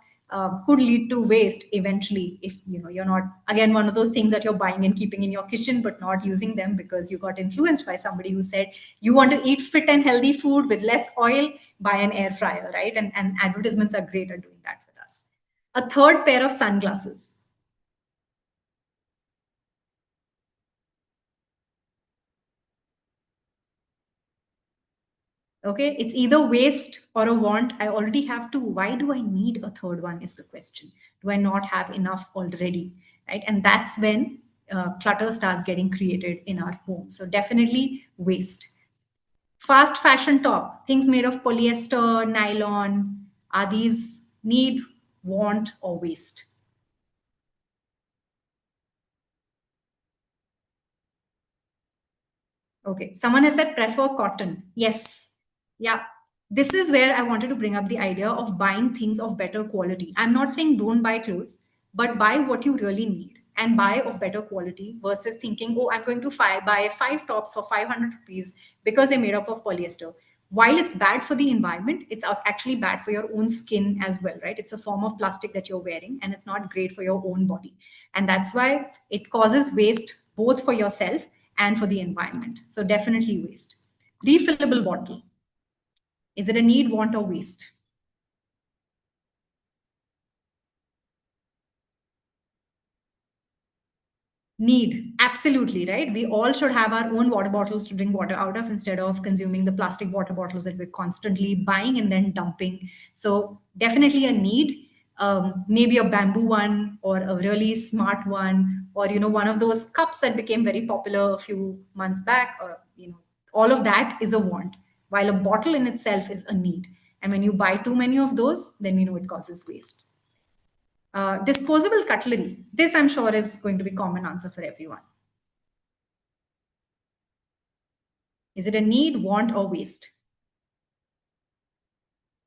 could lead to waste eventually if you're not, again, one of those things that you're buying and keeping in your kitchen but not using them because you got influenced by somebody who said you want to eat fit and healthy food with less oil, buy an air fryer, right? And advertisements are great at doing that with us. A third pair of sunglasses. Okay, it's either waste or a want. I already have two. Why do I need a third one? Is the question. Do I not have enough already? Right, and that's when clutter starts getting created in our home. So definitely waste. Fast fashion top, things made of polyester, nylon. Are these need, want, or waste? Okay, someone has said prefer cotton. Yes. Yeah. This is where I wanted to bring up the idea of buying things of better quality. I'm not saying don't buy clothes, but buy what you really need and buy of better quality versus thinking, oh, I'm going to buy five tops for 500 rupees because they're made up of polyester. While it's bad for the environment, it's actually bad for your own skin as well, right? It's a form of plastic that you're wearing and it's not great for your own body. And that's why it causes waste both for yourself and for the environment. So definitely waste. Refillable bottle. Is it a need, want, or waste? Need, absolutely, right? We all should have our own water bottles to drink water out of instead of consuming the plastic water bottles that we're constantly buying and then dumping. So, definitely a need. Maybe a bamboo one or a really smart one, or one of those cups that became very popular a few months back, or all of that is a want, while a bottle in itself is a need. And when you buy too many of those, then it causes waste. Disposable cutlery. This, I'm sure, is going to be common answer for everyone. Is it a need, want, or waste?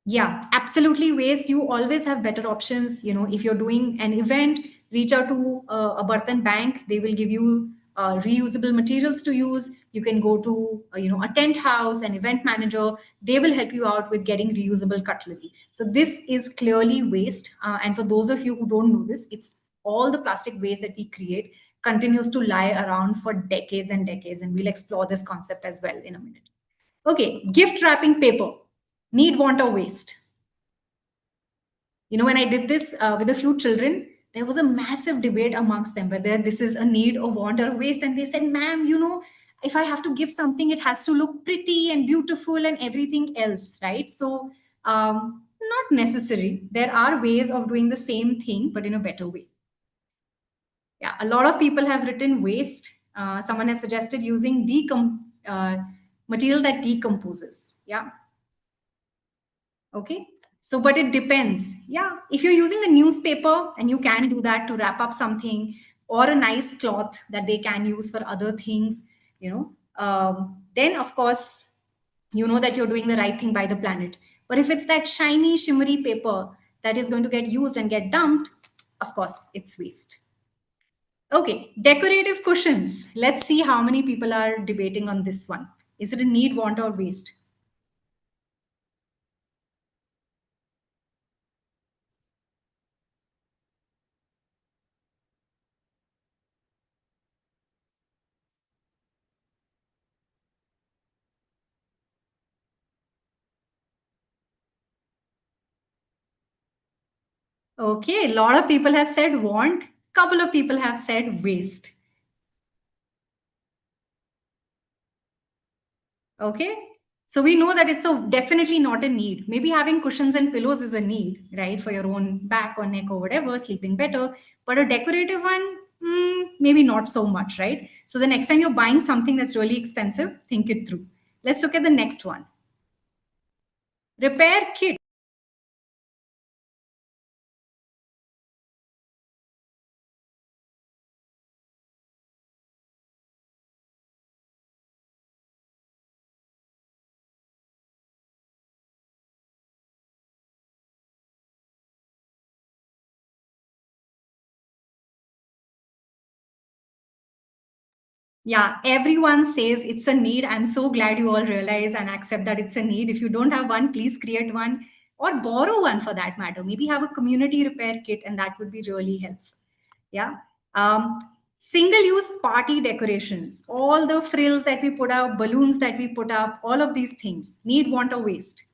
Yeah, absolutely waste. You always have better options. If you're doing an event, reach out to a Bartan bank. They will give you reusable materials to use. You can go to a tent house, an event manager. They will help you out with getting reusable cutlery. So this is clearly waste. And for those of you who don't know this, it's all the plastic waste that we create continues to lie around for decades and decades. And we'll explore this concept as well in a minute. Okay, gift wrapping paper. Need, want, or waste? When I did this with a few children, there was a massive debate amongst them whether this is a need or want or waste. And they said, ma'am, if I have to give something, it has to look pretty and beautiful and everything else, right? So, not necessary. There are ways of doing the same thing, but in a better way. Yeah, a lot of people have written waste. Someone has suggested using material that decomposes. Yeah. Okay. So, but it depends. Yeah. If you're using a newspaper and you can do that to wrap up something, or a nice cloth that they can use for other things, then of course, you know that you're doing the right thing by the planet. But if it's that shiny, shimmery paper that is going to get used and get dumped, of course, it's waste. Okay. Decorative cushions. Let's see how many people are debating on this one. Is it a need, want, or waste? Okay, a lot of people have said want, couple of people have said waste. Okay, so we know that it's definitely not a need. Maybe having cushions and pillows is a need, right, for your own back or neck or whatever, sleeping better. But a decorative one, maybe not so much, right? So the next time you're buying something that's really expensive, think it through. Let's look at the next one. Repair kit. Yeah, everyone says it's a need. I'm so glad you all realize and accept that it's a need. If you don't have one, please create one or borrow one for that matter. Maybe have a community repair kit, and that would be really helpful. Yeah. Um, Single use party decorations, all the frills that we put up, balloons that we put up, all of these things need, want, or waste.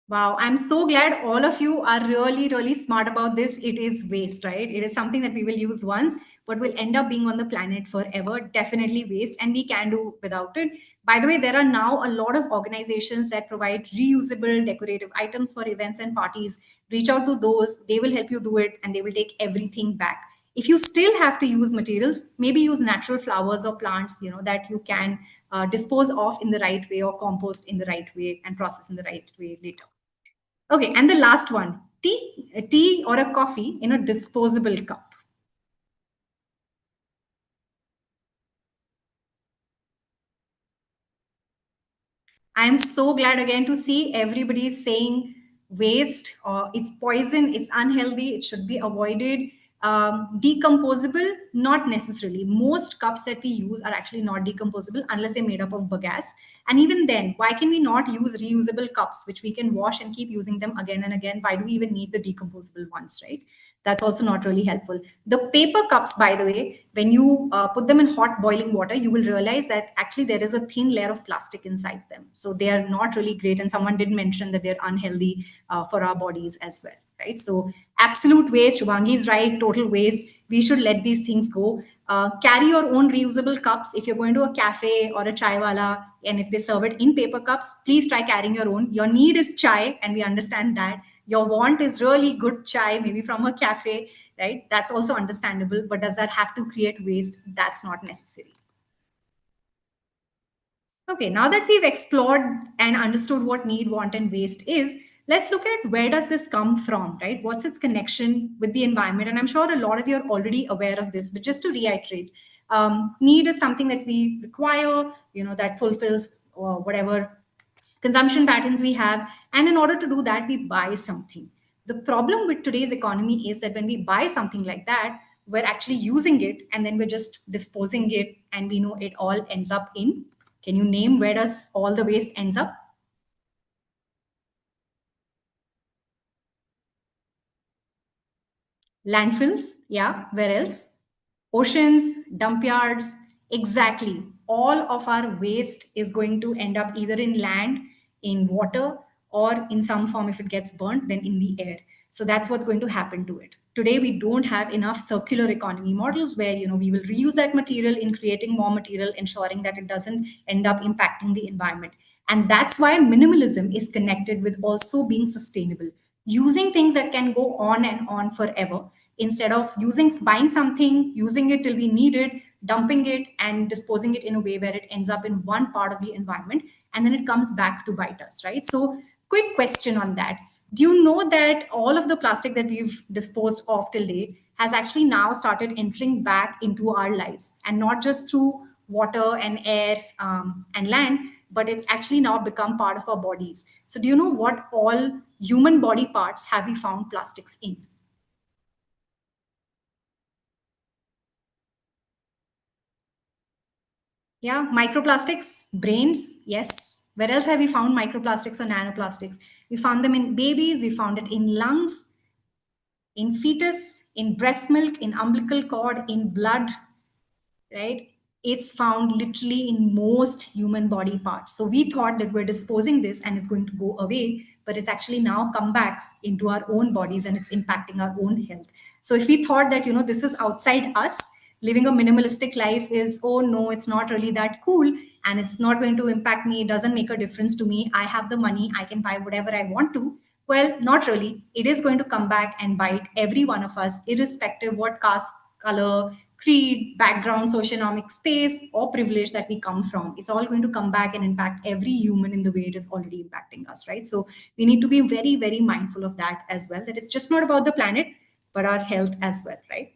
Wow, I'm so glad all of you are really, really smart about this. It is waste, right? It is something that we will use once, but will end up being on the planet forever. Definitely waste, and we can do without it. By the way, there are now a lot of organizations that provide reusable decorative items for events and parties. Reach out to those, they will help you do it, and they will take everything back. If you still have to use materials, maybe use natural flowers or plants, that you can dispose of in the right way or compost in the right way and process in the right way later. Okay, and the last one, tea or a coffee in a disposable cup. I am so glad again to see everybody saying waste or it's poison, it's unhealthy, it should be avoided. Decomposable, not necessarily. Most cups that we use are actually not decomposable unless they're made up of bagasse. And even then, why can we not use reusable cups, which we can wash and keep using them again and again? Why do we even need the decomposable ones, right? That's also not really helpful. The paper cups, by the way, when you put them in hot boiling water, you will realize that actually there is a thin layer of plastic inside them. So they are not really great. And someone did mention that they're unhealthy for our bodies as well, right? So absolute waste, Shubhangi is right, total waste. We should let these things go. Carry your own reusable cups. If you're going to a cafe or a chai wala, and if they serve it in paper cups, please try carrying your own. Your need is chai, and we understand that. Your want is really good chai, maybe from a cafe, right? That's also understandable. But does that have to create waste? That's not necessary. Okay, now that we've explored and understood what need, want, and waste is, let's look at where does this come from, right? What's its connection with the environment? And I'm sure a lot of you are already aware of this, but just to reiterate, need is something that we require, that fulfills whatever consumption patterns we have. And in order to do that, we buy something. The problem with today's economy is that when we buy something like that, we're actually using it and then we're just disposing it, and we know it all ends up in, can you name where does all the waste ends up? Landfills, yeah, where else? Oceans, dump yards, exactly. All of our waste is going to end up either in land, in water, or in some form, if it gets burnt, then in the air. So that's what's going to happen to it. Today, we don't have enough circular economy models where we will reuse that material in creating more material, ensuring that it doesn't end up impacting the environment. And that's why minimalism is connected with also being sustainable, using things that can go on and on forever instead of buying something, using it till we need it, dumping it, and disposing it in a way where it ends up in one part of the environment and then it comes back to bite us, right? So quick question on that. Do you know that all of the plastic that we've disposed of till date has actually now started entering back into our lives, and not just through water and air and land, but it's actually now become part of our bodies. So do you know what all human body parts have we found plastics in? Yeah, microplastics, brains, yes. Where else have we found microplastics or nanoplastics? We found them in babies, we found it in lungs, in fetus, in breast milk, in umbilical cord, in blood, right? It's found literally in most human body parts. So we thought that we're disposing this and it's going to go away, but it's actually now come back into our own bodies and it's impacting our own health. So if we thought that, this is outside us, living a minimalistic life is, oh no, it's not really that cool and it's not going to impact me, it doesn't make a difference to me. I have the money, I can buy whatever I want to. Well, not really. It is going to come back and bite every one of us, irrespective what caste, color, creed, background, socioeconomic space, or privilege that we come from. It's all going to come back and impact every human in the way it is already impacting us, right? So we need to be very, very mindful of that as well, that it's just not about the planet, but our health as well, right?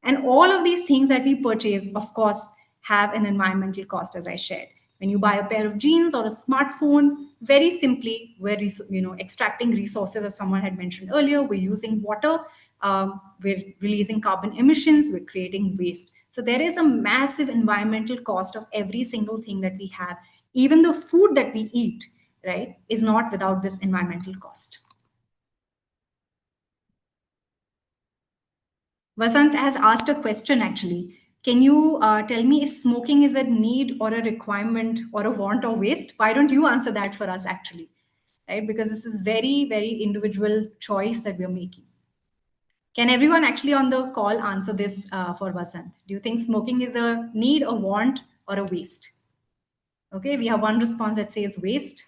And all of these things that we purchase, of course, have an environmental cost, as I shared. When you buy a pair of jeans or a smartphone, very simply, we're extracting resources, as someone had mentioned earlier. We're using water, we're releasing carbon emissions, we're creating waste. So there is a massive environmental cost of every single thing that we have. Even the food that we eat, right, is not without this environmental cost. Vasant has asked a question actually. Can you tell me if smoking is a need or a requirement or a want or waste? Why don't you answer that for us actually? Right? Because this is very, very individual choice that we're making. Can everyone actually on the call answer this for Vasant? Do you think smoking is a need, a want, or a waste? Okay, we have one response that says waste.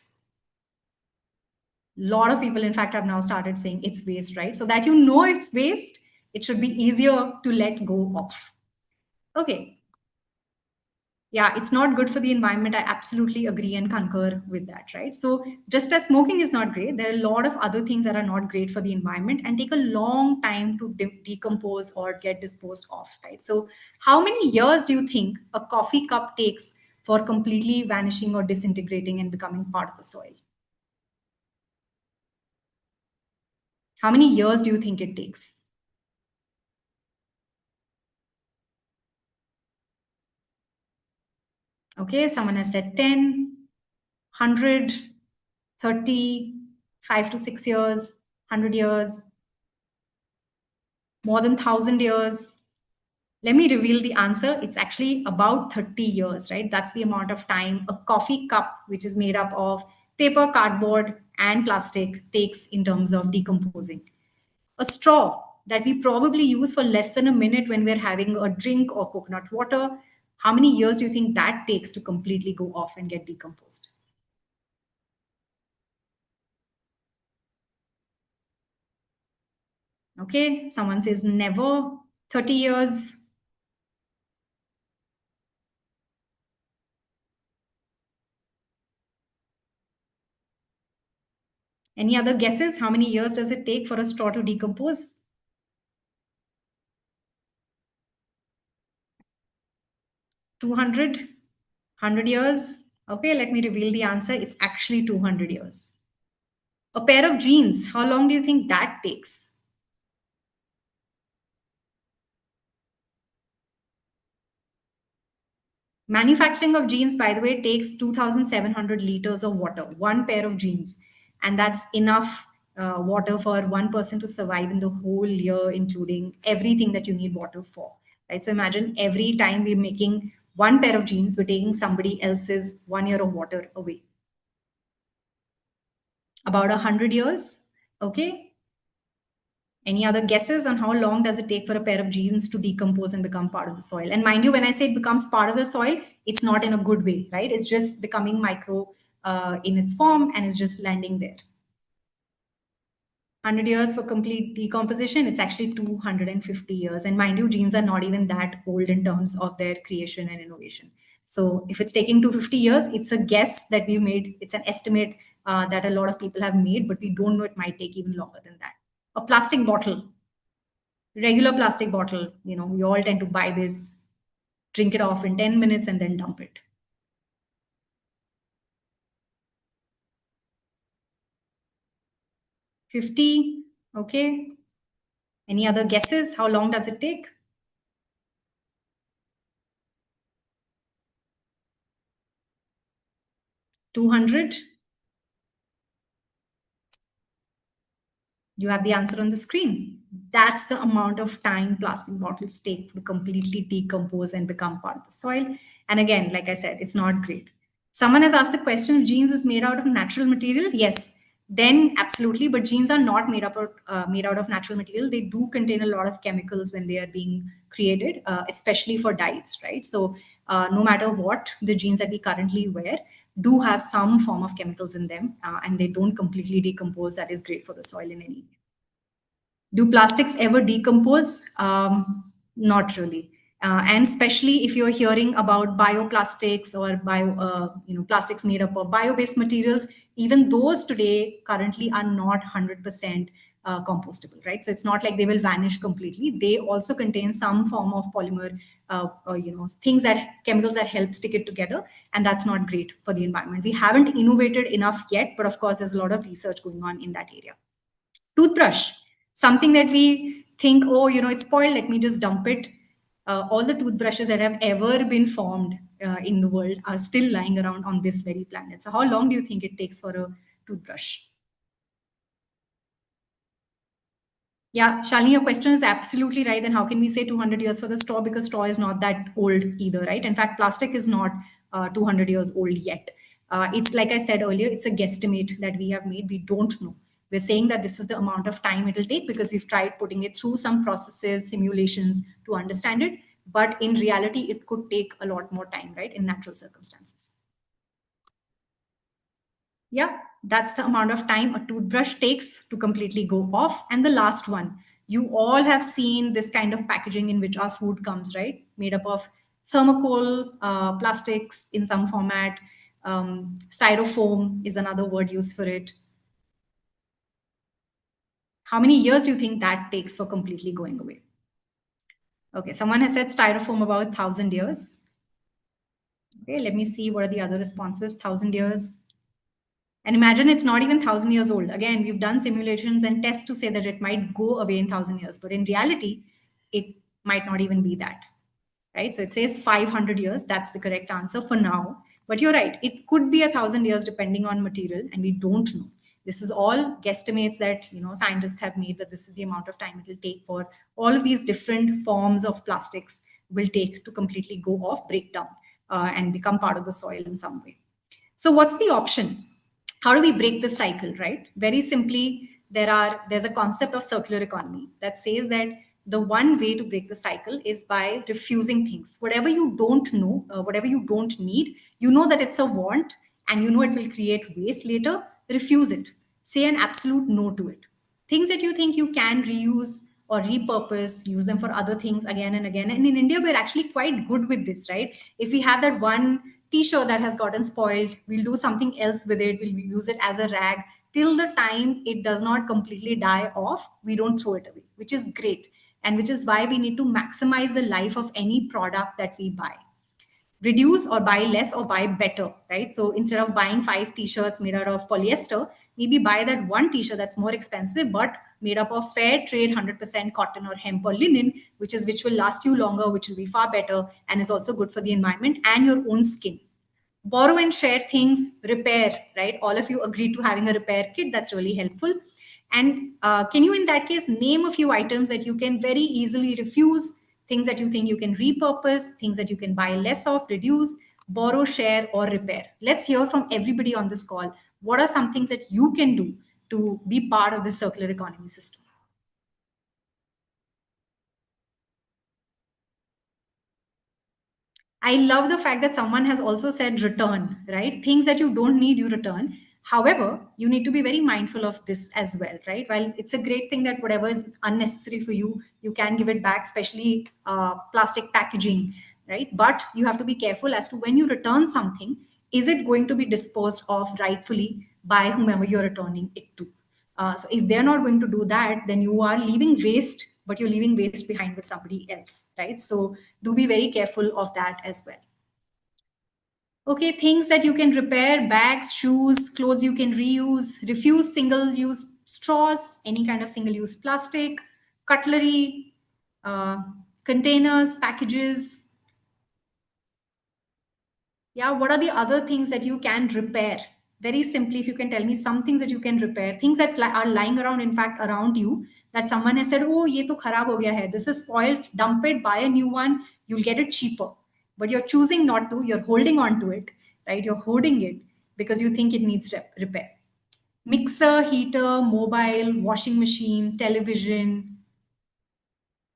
A lot of people, in fact, have now started saying it's waste, right? So that it's waste, it should be easier to let go of. Okay, yeah, it's not good for the environment. I absolutely agree and concur with that, right? So just as smoking is not great, there are a lot of other things that are not great for the environment and take a long time to decompose or get disposed of, right? So how many years do you think a coffee cup takes for completely vanishing or disintegrating and becoming part of the soil? How many years do you think it takes? Okay, someone has said 10, 100, 30, 5 to 6 years, 100 years. More than 1,000 years? Let me reveal the answer. It's actually about 30 years, right? That's the amount of time a coffee cup, which is made up of paper, cardboard, and plastic, takes in terms of decomposing. A straw that we probably use for less than a minute when we're having a drink or coconut water, how many years do you think that takes to completely go off and get decomposed? Okay, someone says never, 30 years. Any other guesses? How many years does it take for a straw to decompose? 200? 100 years? Okay, let me reveal the answer. It's actually 200 years. A pair of jeans, how long do you think that takes? Manufacturing of jeans, by the way, takes 2,700 liters of water, one pair of jeans. And that's enough water for one person to survive in the whole year, including everything that you need water for. Right? So imagine every time we're making one pair of jeans, we're taking somebody else's 1 year of water away. About 100 years. Okay. Any other guesses on how long does it take for a pair of jeans to decompose and become part of the soil? And mind you, when I say it becomes part of the soil, it's not in a good way, right? It's just becoming micro in its form and it's just landing there. 100 years for complete decomposition, it's actually 250 years. And mind you, jeans are not even that old in terms of their creation and innovation. So if it's taking 250 years, it's a guess that we've made. It's an estimate that a lot of people have made, but we don't know it might take even longer than that. A plastic bottle, regular plastic bottle, we all tend to buy this, drink it off in 10 minutes and then dump it. 50? Okay. Any other guesses? How long does it take? 200? You have the answer on the screen. That's the amount of time plastic bottles take to completely decompose and become part of the soil. And again, like I said, it's not great. Someone has asked the question, jeans is made out of natural material? Yes, then absolutely, but jeans are not made out of natural material. They do contain a lot of chemicals when they are being created, especially for dyes, right? So no matter what, the jeans that we currently wear do have some form of chemicals in them, and they don't completely decompose. That is great for the soil in any way. Do plastics ever decompose? Not really. And especially if you're hearing about bioplastics or plastics made up of bio-based materials, even those today currently are not 100% compostable, right? So it's not like they will vanish completely. They also contain some form of polymer, things chemicals that help stick it together, and that's not great for the environment. We haven't innovated enough yet, but of course, there's a lot of research going on in that area. Toothbrush, something that we think, oh, it's spoiled, let me just dump it. All the toothbrushes that have ever been formed in the world are still lying around on this very planet. So how long do you think it takes for a toothbrush? Yeah, Shalini, your question is absolutely right. Then how can we say 200 years for the straw? Because straw is not that old either, right? In fact, plastic is not 200 years old yet. It's like I said earlier, it's a guesstimate that we have made. We don't know. We're saying that this is the amount of time it'll take because we've tried putting it through some processes, simulations to understand it. But in reality, it could take a lot more time, right, in natural circumstances. Yeah, that's the amount of time a toothbrush takes to completely go off. And the last one, you all have seen this kind of packaging in which our food comes, right? Made up of thermocol, plastics in some format. Styrofoam is another word used for it. How many years do you think that takes for completely going away? Okay, someone has said styrofoam about 1,000 years. Okay, let me see what are the other responses. 1,000 years. And imagine it's not even 1,000 years old. Again, we've done simulations and tests to say that it might go away in 1,000 years, but in reality, it might not even be that, right? So it says 500 years. That's the correct answer for now. But you're right, it could be 1,000 years depending on material, and we don't know. This is all guesstimates that scientists have made, that this is the amount of time it will take for all of these different forms of plastics will take to completely go off, break down, and become part of the soil in some way. So what's the option? How do we break this cycle, right? Very simply, there's a concept of circular economy that says that the one way to break the cycle is by refusing things. Whatever you don't know, whatever you don't need, you know that it's a want and you know it will create waste later, refuse it. Say an absolute no to it. Things that you think you can reuse or repurpose, use them for other things again and again. And in India, we're actually quite good with this, right? If we have that one t-shirt that has gotten spoiled, we'll do something else with it. We'll use it as a rag till the time it does not completely die off. We don't throw it away, which is great. And which is why we need to maximize the life of any product that we buy. Reduce or buy less or buy better, right? So instead of buying 5 t-shirts made out of polyester, maybe buy that one t-shirt that's more expensive but made up of fair trade 100% cotton or hemp or linen, which will last you longer, which will be far better and is also good for the environment and your own skin. Borrow and share things, repair, right? All of you agreed to having a repair kit. That's really helpful. And can you, in that case, name a few items that you can very easily refuse, things that you think you can repurpose, things that you can buy less of, reduce, borrow, share, or repair? Let's hear from everybody on this call. What are some things that you can do to be part of the circular economy system? I love the fact that someone has also said return, right? Things that you don't need, you return. However, you need to be very mindful of this as well, right? While it's a great thing that whatever is unnecessary for you, you can give it back, especially plastic packaging, right? But you have to be careful as to when you return something, is it going to be disposed of rightfully by whomever you're returning it to? So if they're not going to do that, then you are leaving waste, but you're leaving waste behind with somebody else, right? So do be very careful of that as well. Okay, things that you can repair: bags, shoes, clothes you can reuse, refuse single use straws, any kind of single use plastic, cutlery, uh, containers, packages. Yeah, what are the other things that you can repair? Very simply, if you can tell me some things that you can repair, things that are lying around, in fact, around you, that someone has said, oh, ye to kharab ho gaya hai. This is spoiled, dump it, buy a new one, you'll get it cheaper. But you're choosing not to, you're holding on to it, right? You're hoarding it because you think it needs repair. Mixer, heater, mobile, washing machine, television,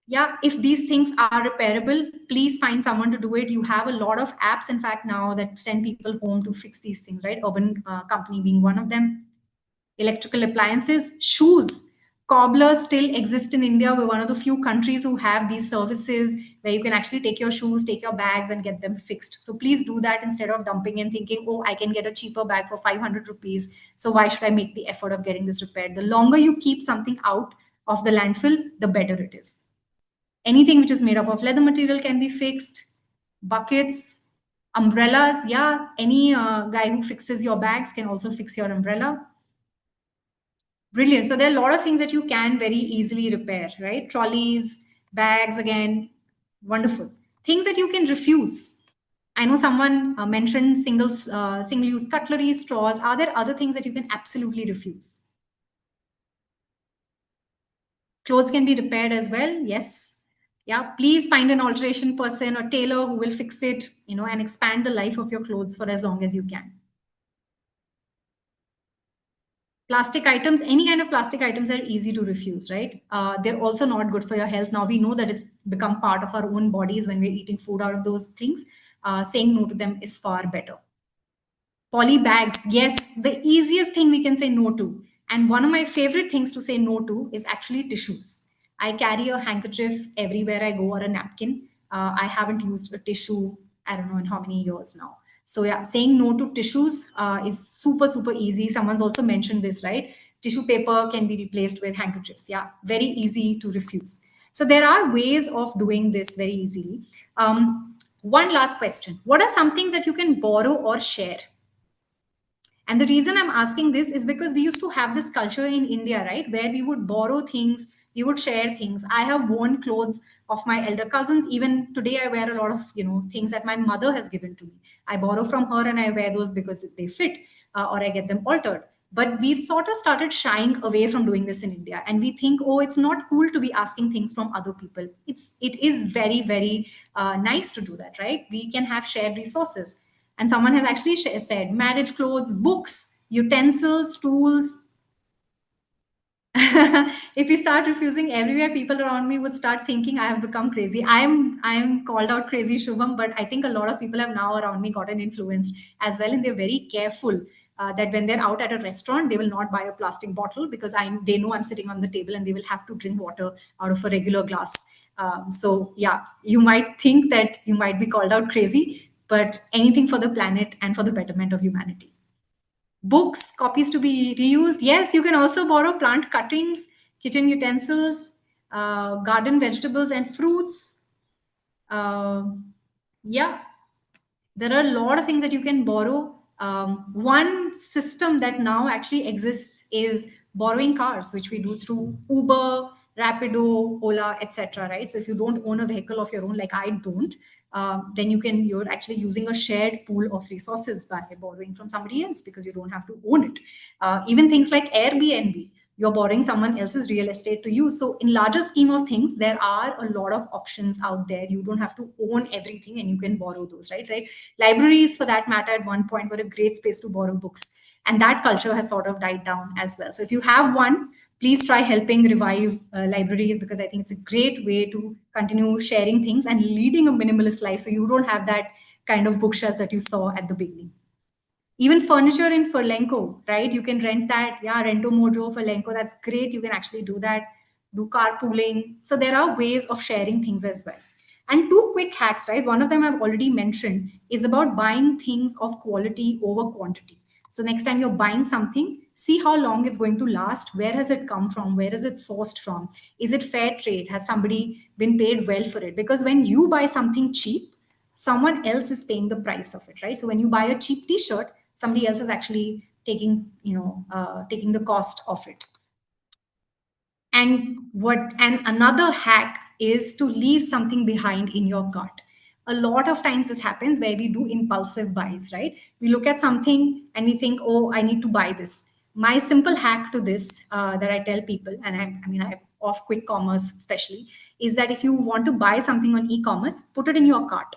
yeah, if these things are repairable, please find someone to do it. You have a lot of apps, in fact, now that send people home to fix these things, right? Urban Company being one of them. Electrical appliances, shoes. Cobblers still exist in India. We're one of the few countries who have these services where you can actually take your shoes, take your bags, and get them fixed. So please do that instead of dumping and thinking, oh, I can get a cheaper bag for 500 rupees. So why should I make the effort of getting this repaired? The longer you keep something out of the landfill, the better it is. Anything which is made up of leather material can be fixed. Buckets, umbrellas, yeah, any guy who fixes your bags can also fix your umbrella. Brilliant. So there are a lot of things that you can very easily repair, right? Trolleys, bags, again, wonderful. Things that you can refuse. I know someone mentioned single-use cutlery, straws. Are there other things that you can absolutely refuse? Clothes can be repaired as well. Yes. Yeah. Please find an alteration person or tailor who will fix it, and expand the life of your clothes for as long as you can. Plastic items, any kind of plastic items are easy to refuse, right? They're also not good for your health. Now we know that it's become part of our own bodies when we're eating food out of those things. Saying no to them is far better. Poly bags, yes, the easiest thing we can say no to. And one of my favorite things to say no to is actually tissues. I carry a handkerchief everywhere I go or a napkin. I haven't used a tissue, I don't know in how many years now. So, yeah, saying no to tissues is super, super easy. Someone's also mentioned this, right? Tissue paper can be replaced with handkerchiefs. Yeah, very easy to refuse. So, there are ways of doing this very easily. One last question: what are some things that you can borrow or share? And the reason I'm asking this is because we used to have this culture in India, right, where we would borrow things, we would share things. I have worn clothes of my elder cousins. Even today, I wear a lot of things that my mother has given to me. I borrow from her and I wear those because they fit, or I get them altered. But we've sort of started shying away from doing this in India, and we think, oh, it's not cool to be asking things from other people. It is very, very nice to do that, right? We can have shared resources. And someone has actually said marriage clothes, books, utensils, tools. If we start refusing everywhere, people around me would start thinking I have become crazy. I am called out crazy, Shubham, but I think a lot of people have now around me gotten influenced as well, and they're very careful that when they're out at a restaurant, they will not buy a plastic bottle because they know I'm sitting on the table and they will have to drink water out of a regular glass. So yeah, you might think that you might be called out crazy, but anything for the planet and for the betterment of humanity. Books, copies to be reused. Yes, you can also borrow plant cuttings, kitchen utensils, garden vegetables and fruits. Uh, yeah, there are a lot of things that you can borrow. One system that now actually exists is borrowing cars, which we do through Uber, Rapido, Ola, etc. Right? So if you don't own a vehicle of your own, like I don't, then you're actually using a shared pool of resources by borrowing from somebody else because you don't have to own it. Even things like Airbnb, you're borrowing someone else's real estate to use. So in larger scheme of things, there are a lot of options out there. You don't have to own everything and you can borrow those, right? Libraries, for that matter, at one point were a great space to borrow books. And that culture has sort of died down as well. So if you have one, please try helping revive libraries, because I think it's a great way to continue sharing things and leading a minimalist life. So you don't have that kind of bookshelf that you saw at the beginning. Even furniture in Furlenco, right? You can rent that. Yeah, Rento Mojo, Furlenco, that's great. You can actually do that, do carpooling. So there are ways of sharing things as well. And two quick hacks, right? One of them I've already mentioned is about buying things of quality over quantity. So next time you're buying something, see how long it's going to last. Where has it come from? Where is it sourced from? Is it fair trade? Has somebody been paid well for it? Because when you buy something cheap, someone else is paying the price of it, right? So when you buy a cheap t-shirt, somebody else is actually taking the cost of it. And another hack is to leave something behind in your cart. A lot of times this happens where we do impulsive buys, right? We look at something and we think, oh, I need to buy this. My simple hack to this that I tell people, and I off quick commerce especially, is that if you want to buy something on e-commerce, put it in your cart,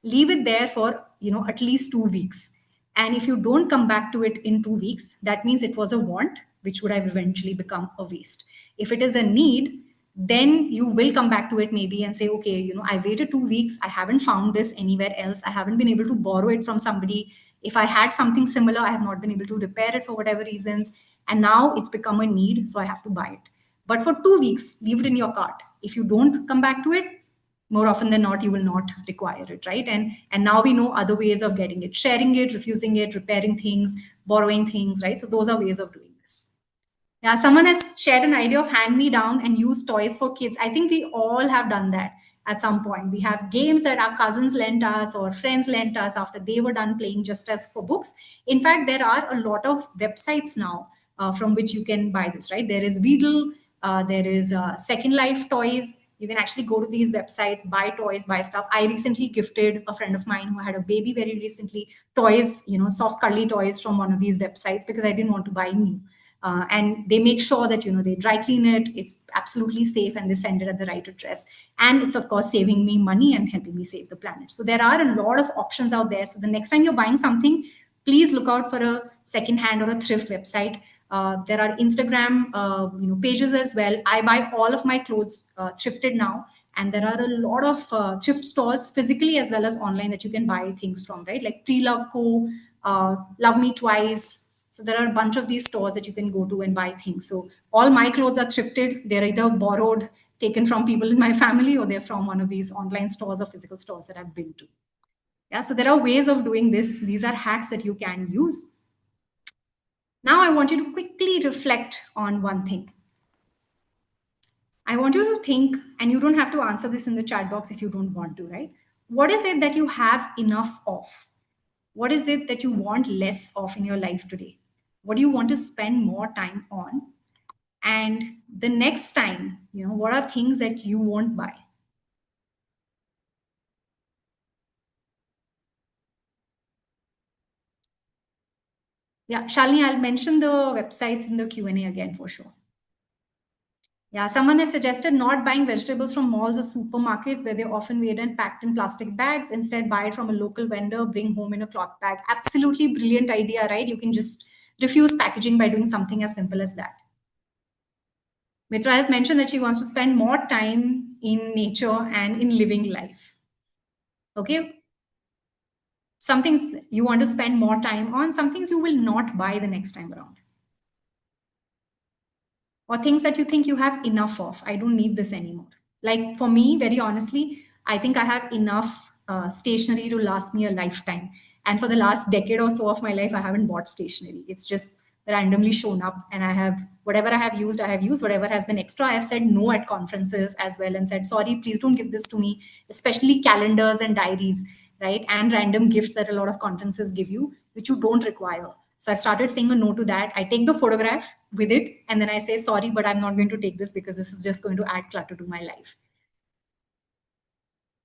leave it there for at least 2 weeks, and if you don't come back to it in 2 weeks, that means it was a want which would have eventually become a waste. If it is a need, then you will come back to it maybe and say, okay, I waited 2 weeks, I haven't found this anywhere else, I haven't been able to borrow it from somebody. If I had something similar, I have not been able to repair it for whatever reasons, and now it's become a need, so I have to buy it. But for 2 weeks, leave it in your cart. If you don't come back to it, more often than not, you will not require it, right? And now we know other ways of getting it: sharing it, refusing it, repairing things, borrowing things, right? So those are ways of doing this. Yeah, someone has shared an idea of hand me down and use toys for kids. I think we all have done that at some point. We have games that our cousins lent us or friends lent us after they were done playing, just as for books. In fact, there are a lot of websites now from which you can buy this, right? There is Weedle, there is Second Life Toys. You can actually go to these websites, buy toys, buy stuff. I recently gifted a friend of mine who had a baby very recently toys, soft cuddly toys from one of these websites because I didn't want to buy new. And they make sure that they dry clean it, it's absolutely safe, and they send it at the right address, and it's of course saving me money and helping me save the planet. So there are a lot of options out there. So the next time you're buying something, please look out for a second hand or a thrift website. There are Instagram pages as well. I buy all of my clothes thrifted now, and there are a lot of thrift stores physically as well as online that you can buy things from, right? Like Pre-Love Co, Love Me Twice. So there are a bunch of these stores that you can go to and buy things. So all my clothes are thrifted. They're either borrowed, taken from people in my family, or they're from one of these online stores or physical stores that I've been to. Yeah, so there are ways of doing this. These are hacks that you can use. Now I want you to quickly reflect on one thing. I want you to think, and you don't have to answer this in the chat box if you don't want to, right? What is it that you have enough of? What is it that you want less of in your life today? What do you want to spend more time on? And the next time, what are things that you won't buy? Yeah, Shalini, I'll mention the websites in the Q&A again for sure. Yeah, someone has suggested not buying vegetables from malls or supermarkets where they're often weighed and packed in plastic bags. Instead, buy it from a local vendor, bring home in a cloth bag. Absolutely brilliant idea, right? You can just refuse packaging by doing something as simple as that. Mitra has mentioned that she wants to spend more time in nature and in living life. Okay. Some things you want to spend more time on, some things you will not buy the next time around. Or things that you think you have enough of. I don't need this anymore. Like for me, very honestly, I think I have enough stationery to last me a lifetime. And for the last decade or so of my life, I haven't bought stationery. It's just randomly shown up, and I have whatever I have used, I have used. Whatever has been extra, I have said no at conferences as well and said, sorry, please don't give this to me, especially calendars and diaries, right? And random gifts that a lot of conferences give you, which you don't require. So I've started saying a no to that. I take the photograph with it and then I say, sorry, but I'm not going to take this because this is just going to add clutter to my life.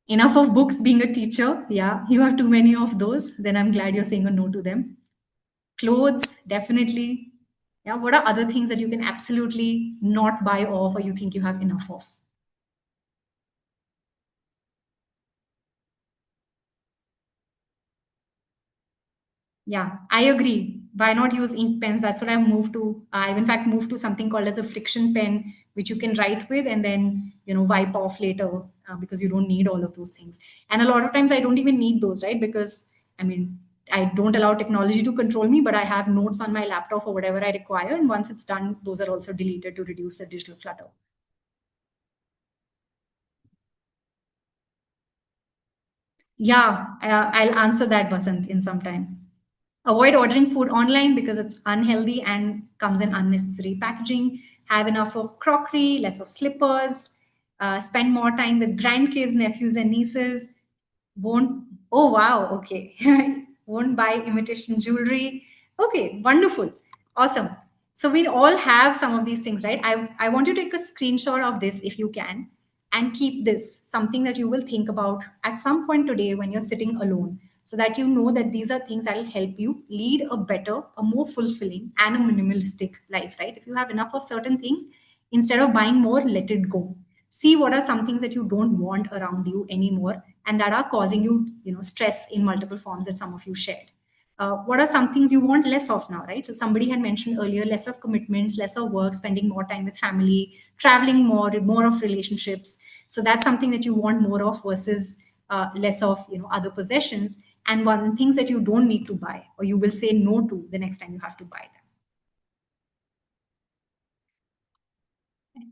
Enough of books being a teacher. Yeah, you have too many of those. Then I'm glad you're saying a no to them. Clothes, definitely. Yeah, what are other things that you can absolutely not buy off or you think you have enough of? Yeah, I agree. Why not use ink pens? That's what I've moved to. I've in fact moved to something called as a friction pen, which you can write with and then wipe off later because you don't need all of those things. And a lot of times I don't even need those, right? Because I mean, I don't allow technology to control me, but I have notes on my laptop or whatever I require. And once it's done, those are also deleted to reduce the digital clutter. Yeah, I'll answer that, Basant, in some time. Avoid ordering food online because it's unhealthy and comes in unnecessary packaging. Have enough of crockery, less of slippers. Spend more time with grandkids, nephews, and nieces. Won't, oh wow, okay. Won't buy imitation jewelry. Okay, wonderful. Awesome. So we all have some of these things, right? I want you to take a screenshot of this if you can and keep this something that you will think about at some point today when you're sitting alone so that you know that these are things that will help you lead a better, a more fulfilling, and a minimalistic life, right? If you have enough of certain things, instead of buying more, let it go. See what are some things that you don't want around you anymore and that are causing you, stress in multiple forms that some of you shared. What are some things you want less of now, right? So somebody had mentioned earlier, less of commitments, less of work, spending more time with family, traveling more of relationships. So that's something that you want more of versus less of, other possessions. And one things that you don't need to buy or you will say no to the next time you have to buy them.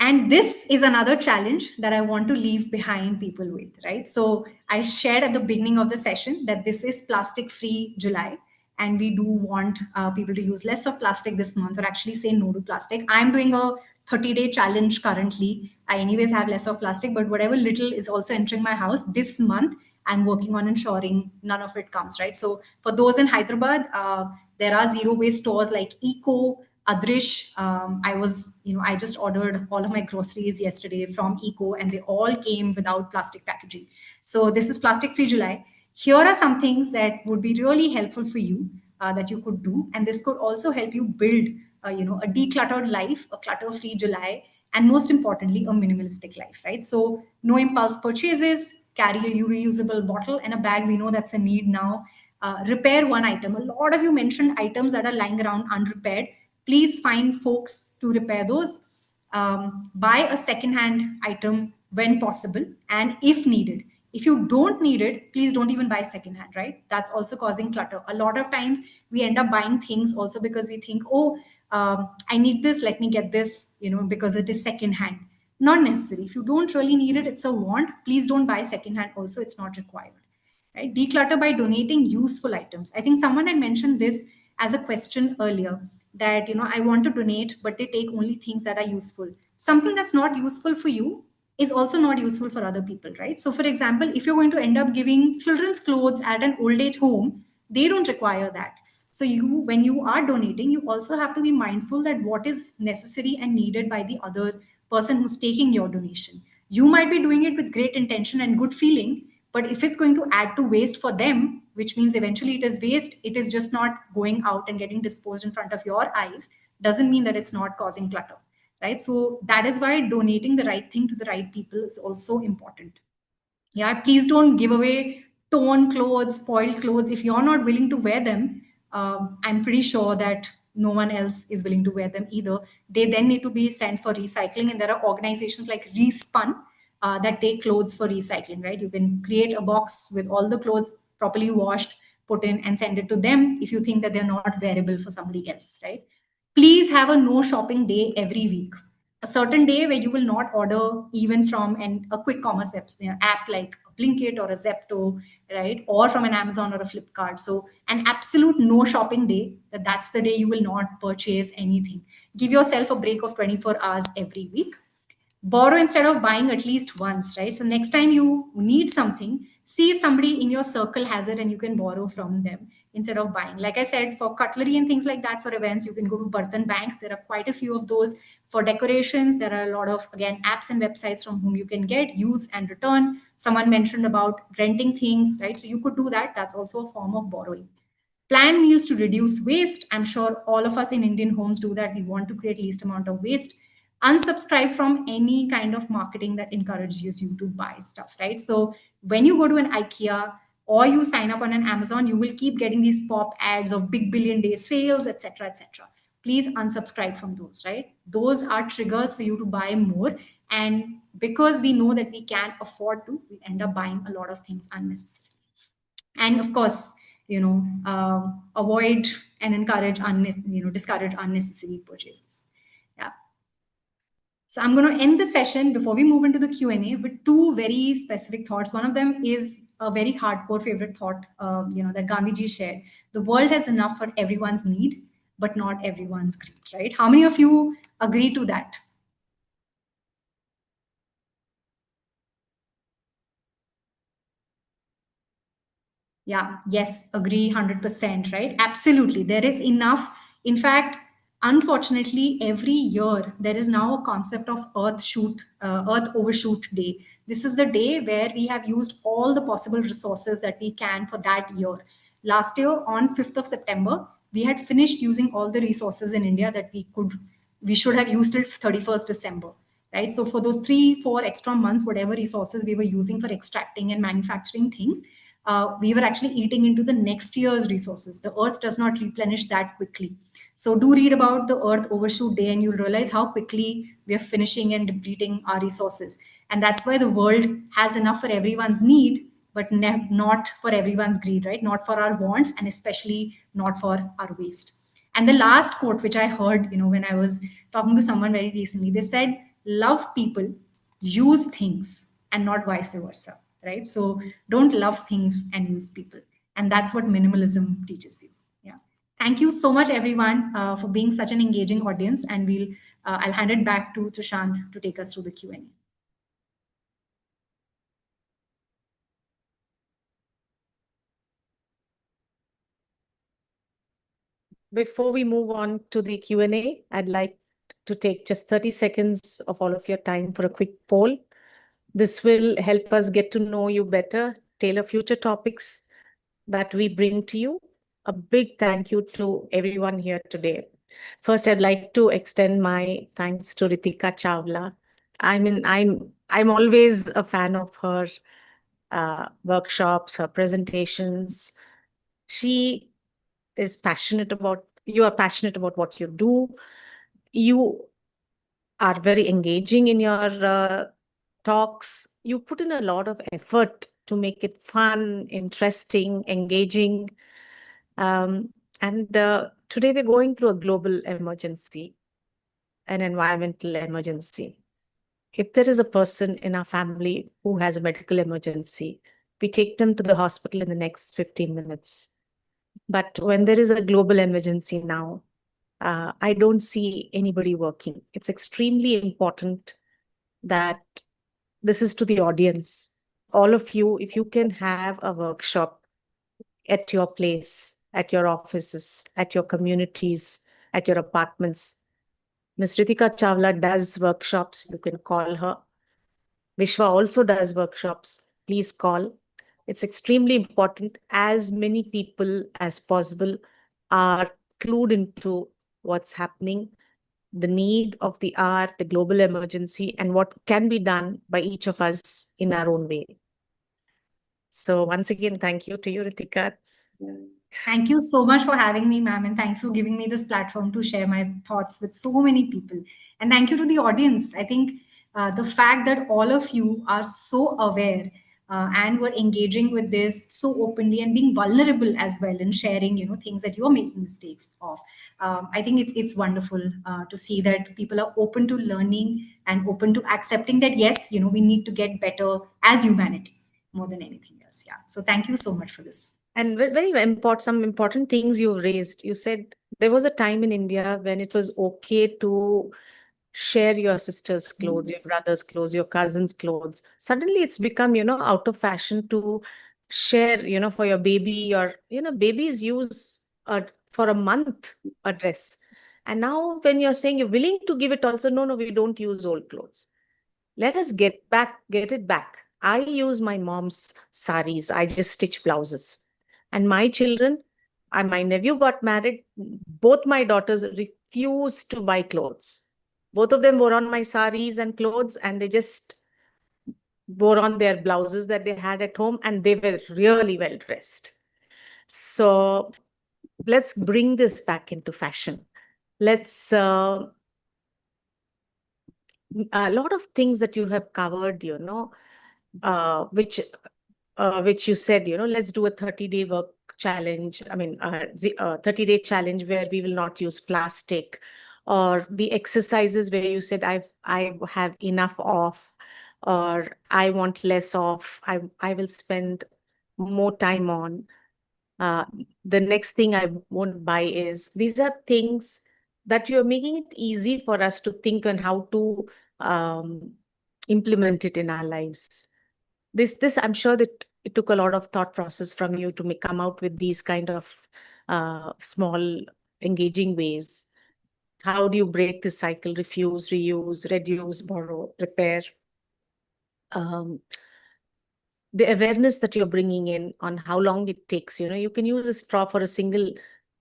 And this is another challenge that I want to leave behind people with, right? So I shared at the beginning of the session that this is plastic free July. And we do want people to use less of plastic this month or actually say no to plastic. I'm doing a 30-day challenge currently. I, anyways, have less of plastic, but whatever little is also entering my house this month, I'm working on ensuring none of it comes, right? So for those in Hyderabad, there are zero waste stores like Eco, Adrish. I just ordered all of my groceries yesterday from Eco and they all came without plastic packaging. So this is Plastic Free July. Here are some things that would be really helpful for you that you could do. And this could also help you build, a decluttered life, a clutter-free July, and most importantly, a minimalistic life, right? So no impulse purchases, carry a reusable bottle and a bag. We know that's a need now. Repair one item. A lot of you mentioned items that are lying around unrepaired. Please find folks to repair those. Buy a second-hand item when possible and if needed. If you don't need it, please don't even buy secondhand, right? That's also causing clutter. A lot of times we end up buying things also because we think, oh, I need this, let me get this, because it is secondhand. Not necessary. If you don't really need it, it's a want. Please don't buy secondhand also. It's not required, right? Declutter by donating useful items. I think someone had mentioned this as a question earlier that, I want to donate, but they take only things that are useful. Something that's not useful for you is also not useful for other people, right? So, for example, if you're going to end up giving children's clothes at an old age home, they don't require that. So, when you are donating, you also have to be mindful that what is necessary and needed by the other person who's taking your donation. You might be doing it with great intention and good feeling, But if it's going to add to waste for them, which means eventually it is waste, it is just not going out and getting disposed in front of your eyes, doesn't mean that it's not causing clutter, right? So that is why donating the right thing to the right people is also important. Yeah, please don't give away torn clothes, spoiled clothes. If you're not willing to wear them, I'm pretty sure that no one else is willing to wear them either. They then need to be sent for recycling, and there are organizations like Respun that take clothes for recycling, right? You can create a box with all the clothes properly washed, put in, and send it to them if you think that they're not wearable for somebody else, right? Please have a no shopping day every week, a certain day where you will not order even from a quick commerce app like Blinkit or a Zepto, right? Or from an Amazon or a Flipkart. So an absolute no shopping day, that's the day you will not purchase anything. Give yourself a break of 24 hours every week. Borrow instead of buying at least once, right? So next time you need something, see if somebody in your circle has it and you can borrow from them instead of buying. Like I said, for cutlery and things like that, for events, you can go to Bartan Banks. There are quite a few of those. For decorations, there are a lot of, again, apps and websites from whom you can get, use, and return. Someone mentioned about renting things, right? So you could do that. That's also a form of borrowing. Plan meals to reduce waste. I'm sure all of us in Indian homes do that. We want to create least amount of waste. Unsubscribe from any kind of marketing that encourages you to buy stuff, right? So when you go to an IKEA or you sign up on an Amazon, you will keep getting these pop ads of big billion day sales, etc., etc. Please unsubscribe from those, right? Those are triggers for you to buy more. And because we know that we can afford to, we end up buying a lot of things unnecessarily. And of course, avoid and encourage discourage unnecessary purchases. Yeah. So I'm going to end the session before we move into the Q&A with two very specific thoughts. One of them is a very hardcore favorite thought, that Gandhiji shared. The world has enough for everyone's need, but not everyone's greed, right? How many of you agree to that? Yeah, yes, agree 100%, right? Absolutely. There is enough. In fact, unfortunately, every year there is now a concept of Earth Overshoot Day. This is the day where we have used all the possible resources that we can for that year. Last year, on 5th of September, we had finished using all the resources in India that we should have used till 31st December, right? So for those 3, 4 extra months, whatever resources we were using for extracting and manufacturing things, we were actually eating into the next year's resources. The earth does not replenish that quickly. So do read about the Earth Overshoot Day and you'll realize how quickly we are finishing and depleting our resources. And that's why the world has enough for everyone's need, but not for everyone's greed, right? Not for our wants, and especially not for our waste. And the last quote, which I heard, when I was talking to someone very recently, they said, love people, use things, and not vice versa, right? So don't love things and use people. And that's what minimalism teaches you. Yeah. Thank you so much, everyone, for being such an engaging audience. And I'll hand it back to Tushant to take us through the Q&A.
Before we move on to the Q&A, I'd like to take just 30 seconds of all of your time for a quick poll. This will help us get to know you better, tailor future topics that we bring to you. A big thank you to everyone here today. First, I'd like to extend my thanks to Ritika Chawla. I mean, I'm always a fan of her workshops, her presentations. She is passionate about, you are passionate about what you do. You are very engaging in your talks. You put in a lot of effort to make it fun, interesting, engaging. And today we're going through a global emergency, an environmental emergency. If there is a person in our family who has a medical emergency, we take them to the hospital in the next 15 minutes. But when there is a global emergency now, I don't see anybody working. It's extremely important that this is to the audience. All of you, if you can have a workshop at your place, at your offices, at your communities, at your apartments. Ms. Ritika Chawla does workshops. You can call her. Vishwa also does workshops. Please call. It's extremely important as many people as possible are clued into what's happening, the need of the hour, the global emergency, and what can be done by each of us in our own way. So once again, thank you to you, Ritika.
Thank you so much for having me, ma'am, and thank you for giving me this platform to share my thoughts with so many people. And thank you to the audience. I think the fact that all of you are so aware and were engaging with this so openly and being vulnerable as well in sharing, things that you're making mistakes of. I think it's wonderful to see that people are open to learning and open to accepting that yes, we need to get better as humanity more than anything else. Yeah. So thank you so much for this.
And very important, some important things you raised. You said there was a time in India when it was okay to share your sister's clothes, your brother's clothes, your cousin's clothes. Suddenly it's become, out of fashion to share, for your baby, or, babies use for a month a dress. And now when you're saying you're willing to give it also, no, we don't use old clothes. Let us get it back. I use my mom's saris. I just stitch blouses. And my children, my nephew got married. Both my daughters refused to buy clothes. Both of them wore on my saris and clothes, and they just wore on their blouses that they had at home, and they were really well dressed. So let's bring this back into fashion. Let's a lot of things that you have covered, which you said, let's do a 30-day work challenge. I mean, 30-day challenge where we will not use plastic, or the exercises where you said, I have enough of, or I want less of, I will spend more time on. Uh, the next thing I won't buy is, these are things that you're making it easy for us to think on how to um, implement it in our lives. This I'm sure that it took a lot of thought process from you to come out with these kind of small engaging ways. How do you break this cycle? Refuse, reuse, reduce, borrow, repair. Um, the awareness that you're bringing in on how long it takes. You can use a straw for a single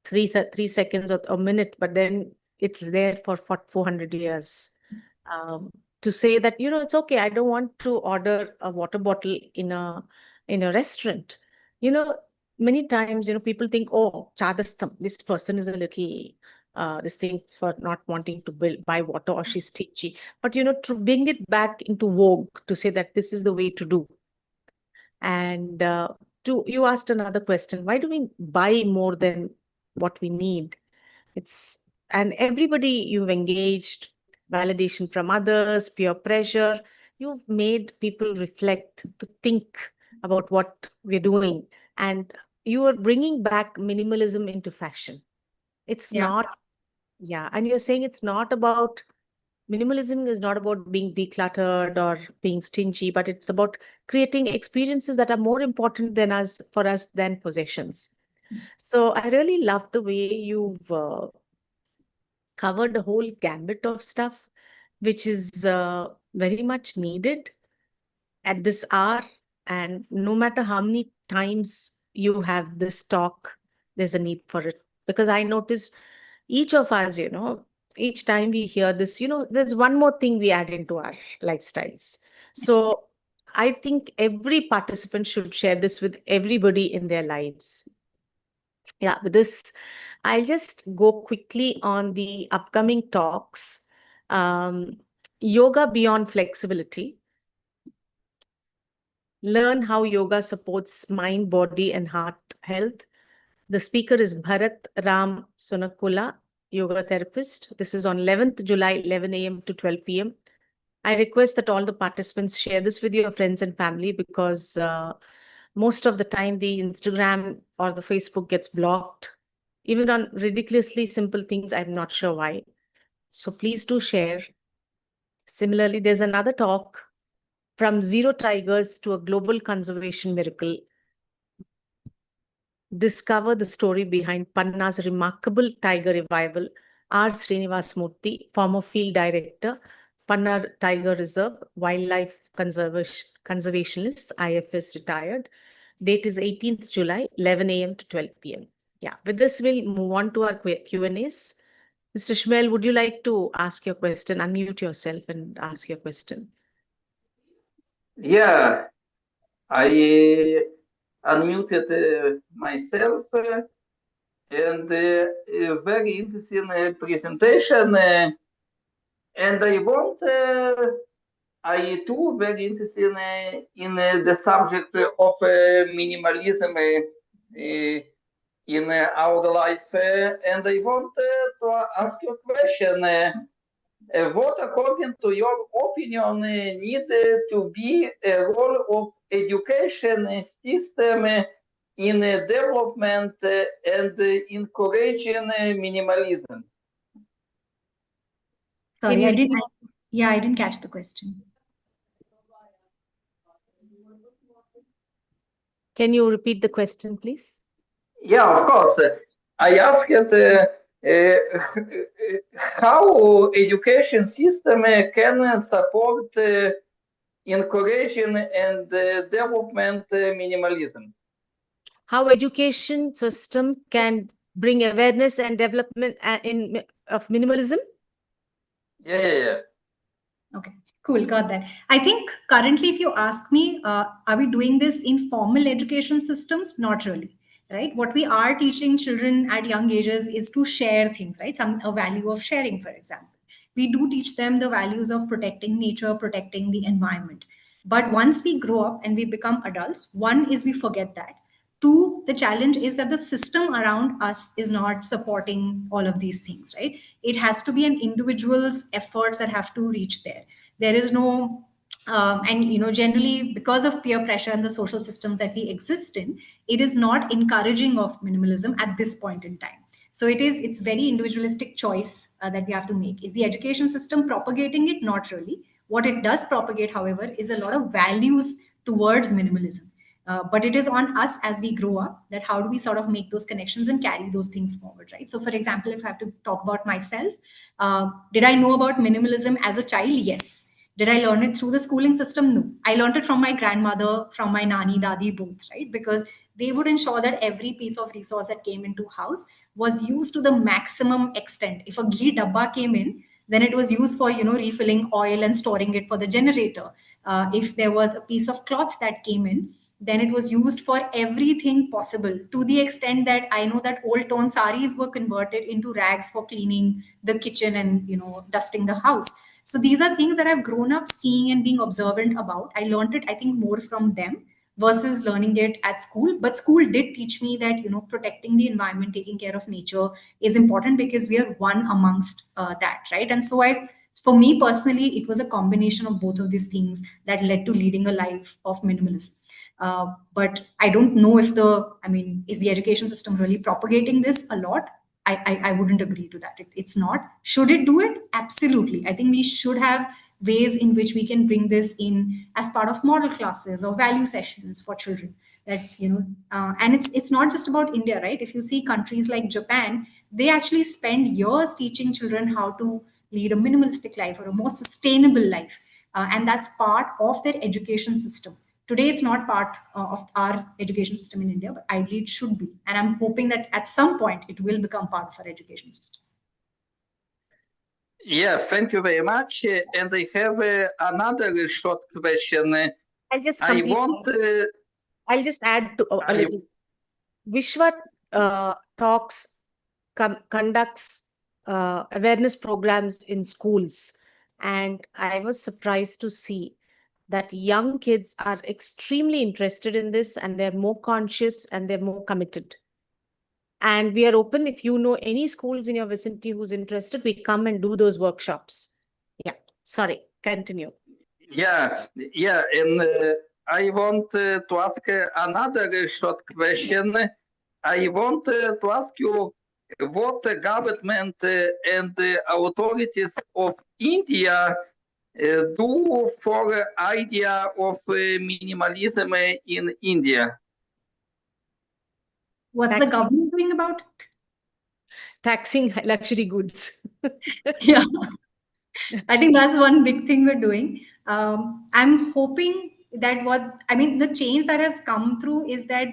3 seconds or a minute, but then it's there for 400 years. To say that, it's okay, I don't want to order a water bottle in a restaurant. you know Many times, people think, oh, chadastam, this person is a little this thing for not wanting to buy water, or she's stingy. But to bring it back into vogue, to say that this is the way to do. And you asked another question: why do we buy more than what we need? It's And everybody you've engaged, validation from others, peer pressure, you've made people reflect, to think about what we're doing, and you are bringing back minimalism into fashion. It's
Yeah.
not, yeah, and you're saying it's not about minimalism is not about being decluttered or being stingy, but it's about creating experiences that are more important for us than possessions. So I really love the way you've covered the whole gambit of stuff, which is very much needed at this hour. And no matter how many times you have this talk, there's a need for it. Because I notice each of us, each time we hear this, there's one more thing we add into our lifestyles. So I think every participant should share this with everybody in their lives. Yeah, with this, I'll just go quickly on the upcoming talks. Um, Yoga Beyond Flexibility. Learn how yoga supports mind, body, and heart health. The speaker is Bharat Ram Sonakula, yoga therapist. This is on 11th July, 11 a.m. to 12 p.m. I request that all the participants share this with your friends and family, because most of the time the Instagram or the Facebook gets blocked, even on ridiculously simple things. I'm not sure why. So please do share. Similarly, there's another talk, From Zero Tigers to a Global Conservation Miracle. Discover the story behind Panna's remarkable tiger revival. R. Srinivas Murthy, former field director, Panna Tiger Reserve, wildlife conservationist, IFS retired. Date is 18th July, 11 a.m. to 12 p.m. Yeah, with this, we'll move on to our Q&As. Mr. Shmuel, would you like to ask your question? Unmute yourself and ask your question.
Yeah, I unmuted myself and very interesting presentation. And I too very interested in the subject of minimalism in our life. And I want to ask you a question. What, according to your opinion, need to be a role of education system in development and encouraging minimalism?
Sorry, I didn't catch the question.
Can you repeat the question, please?
Yeah, of course. I asked how education system can support encouraging and development minimalism.
How education system can bring awareness and development of minimalism?
Yeah.
Okay, cool, got that. I think currently, if you ask me, are we doing this in formal education systems? Not really, right? What we are teaching children at young ages is to share things, right? A value of sharing, for example. We do teach them the values of protecting nature, protecting the environment. But once we grow up and we become adults, one is we forget that. Two, the challenge is that the system around us is not supporting all of these things, right? It has to be an individual's efforts that have to reach there. There is no and generally because of peer pressure and the social systems that we exist in, it is not encouraging of minimalism at this point in time. So it's very individualistic choice that we have to make. Is the education system propagating it? Not really. What it does propagate, however, is a lot of values towards minimalism. But it is on us as we grow up that how do we sort of make those connections and carry those things forward, right? So, for example, if I have to talk about myself, did I know about minimalism as a child? Yes. Did I learn it through the schooling system? No. I learned it from my grandmother, from my nani, dadi, both, right? Because they would ensure that every piece of resource that came into house was used to the maximum extent. If a ghee dabba came in, then it was used for refilling oil and storing it for the generator. If there was a piece of cloth that came in, then it was used for everything possible, to the extent that I know that old torn saris were converted into rags for cleaning the kitchen and dusting the house. So these are things that I've grown up seeing and being observant about. I learned it, I think, more from them versus learning it at school. But school did teach me that protecting the environment, taking care of nature is important because we are one amongst that, right? And so for me personally, it was a combination of both of these things that led to leading a life of minimalism. But I don't know if is the education system really propagating this a lot? I wouldn't agree to that. It's not. Should it do it? Absolutely. I think we should have ways in which we can bring this in as part of model classes or value sessions for children. That and it's not just about India, right? If you see countries like Japan, they actually spend years teaching children how to lead a minimalistic life or a more sustainable life, and that's part of their education system. Today, it's not part of our education system in India, but ideally it should be. And I'm hoping that at some point it will become part of our education system.
Yeah, thank you very much. And I have another short question.
I'll just
I want.
I'll just add to a little. Vishwa conducts awareness programs in schools, and I was surprised to see that young kids are extremely interested in this, and they're more conscious and they're more committed. And we are open. If you know any schools in your vicinity who's interested, we come and do those workshops. Yeah, sorry, continue.
Yeah. And I want to ask another short question. I want to ask you what the government and the authorities of India do for idea of minimalism in India.
What's the government doing about it?
Taxing luxury goods.
Yeah, I think that's one big thing we're doing. I'm hoping that what I mean, the change that has come through is that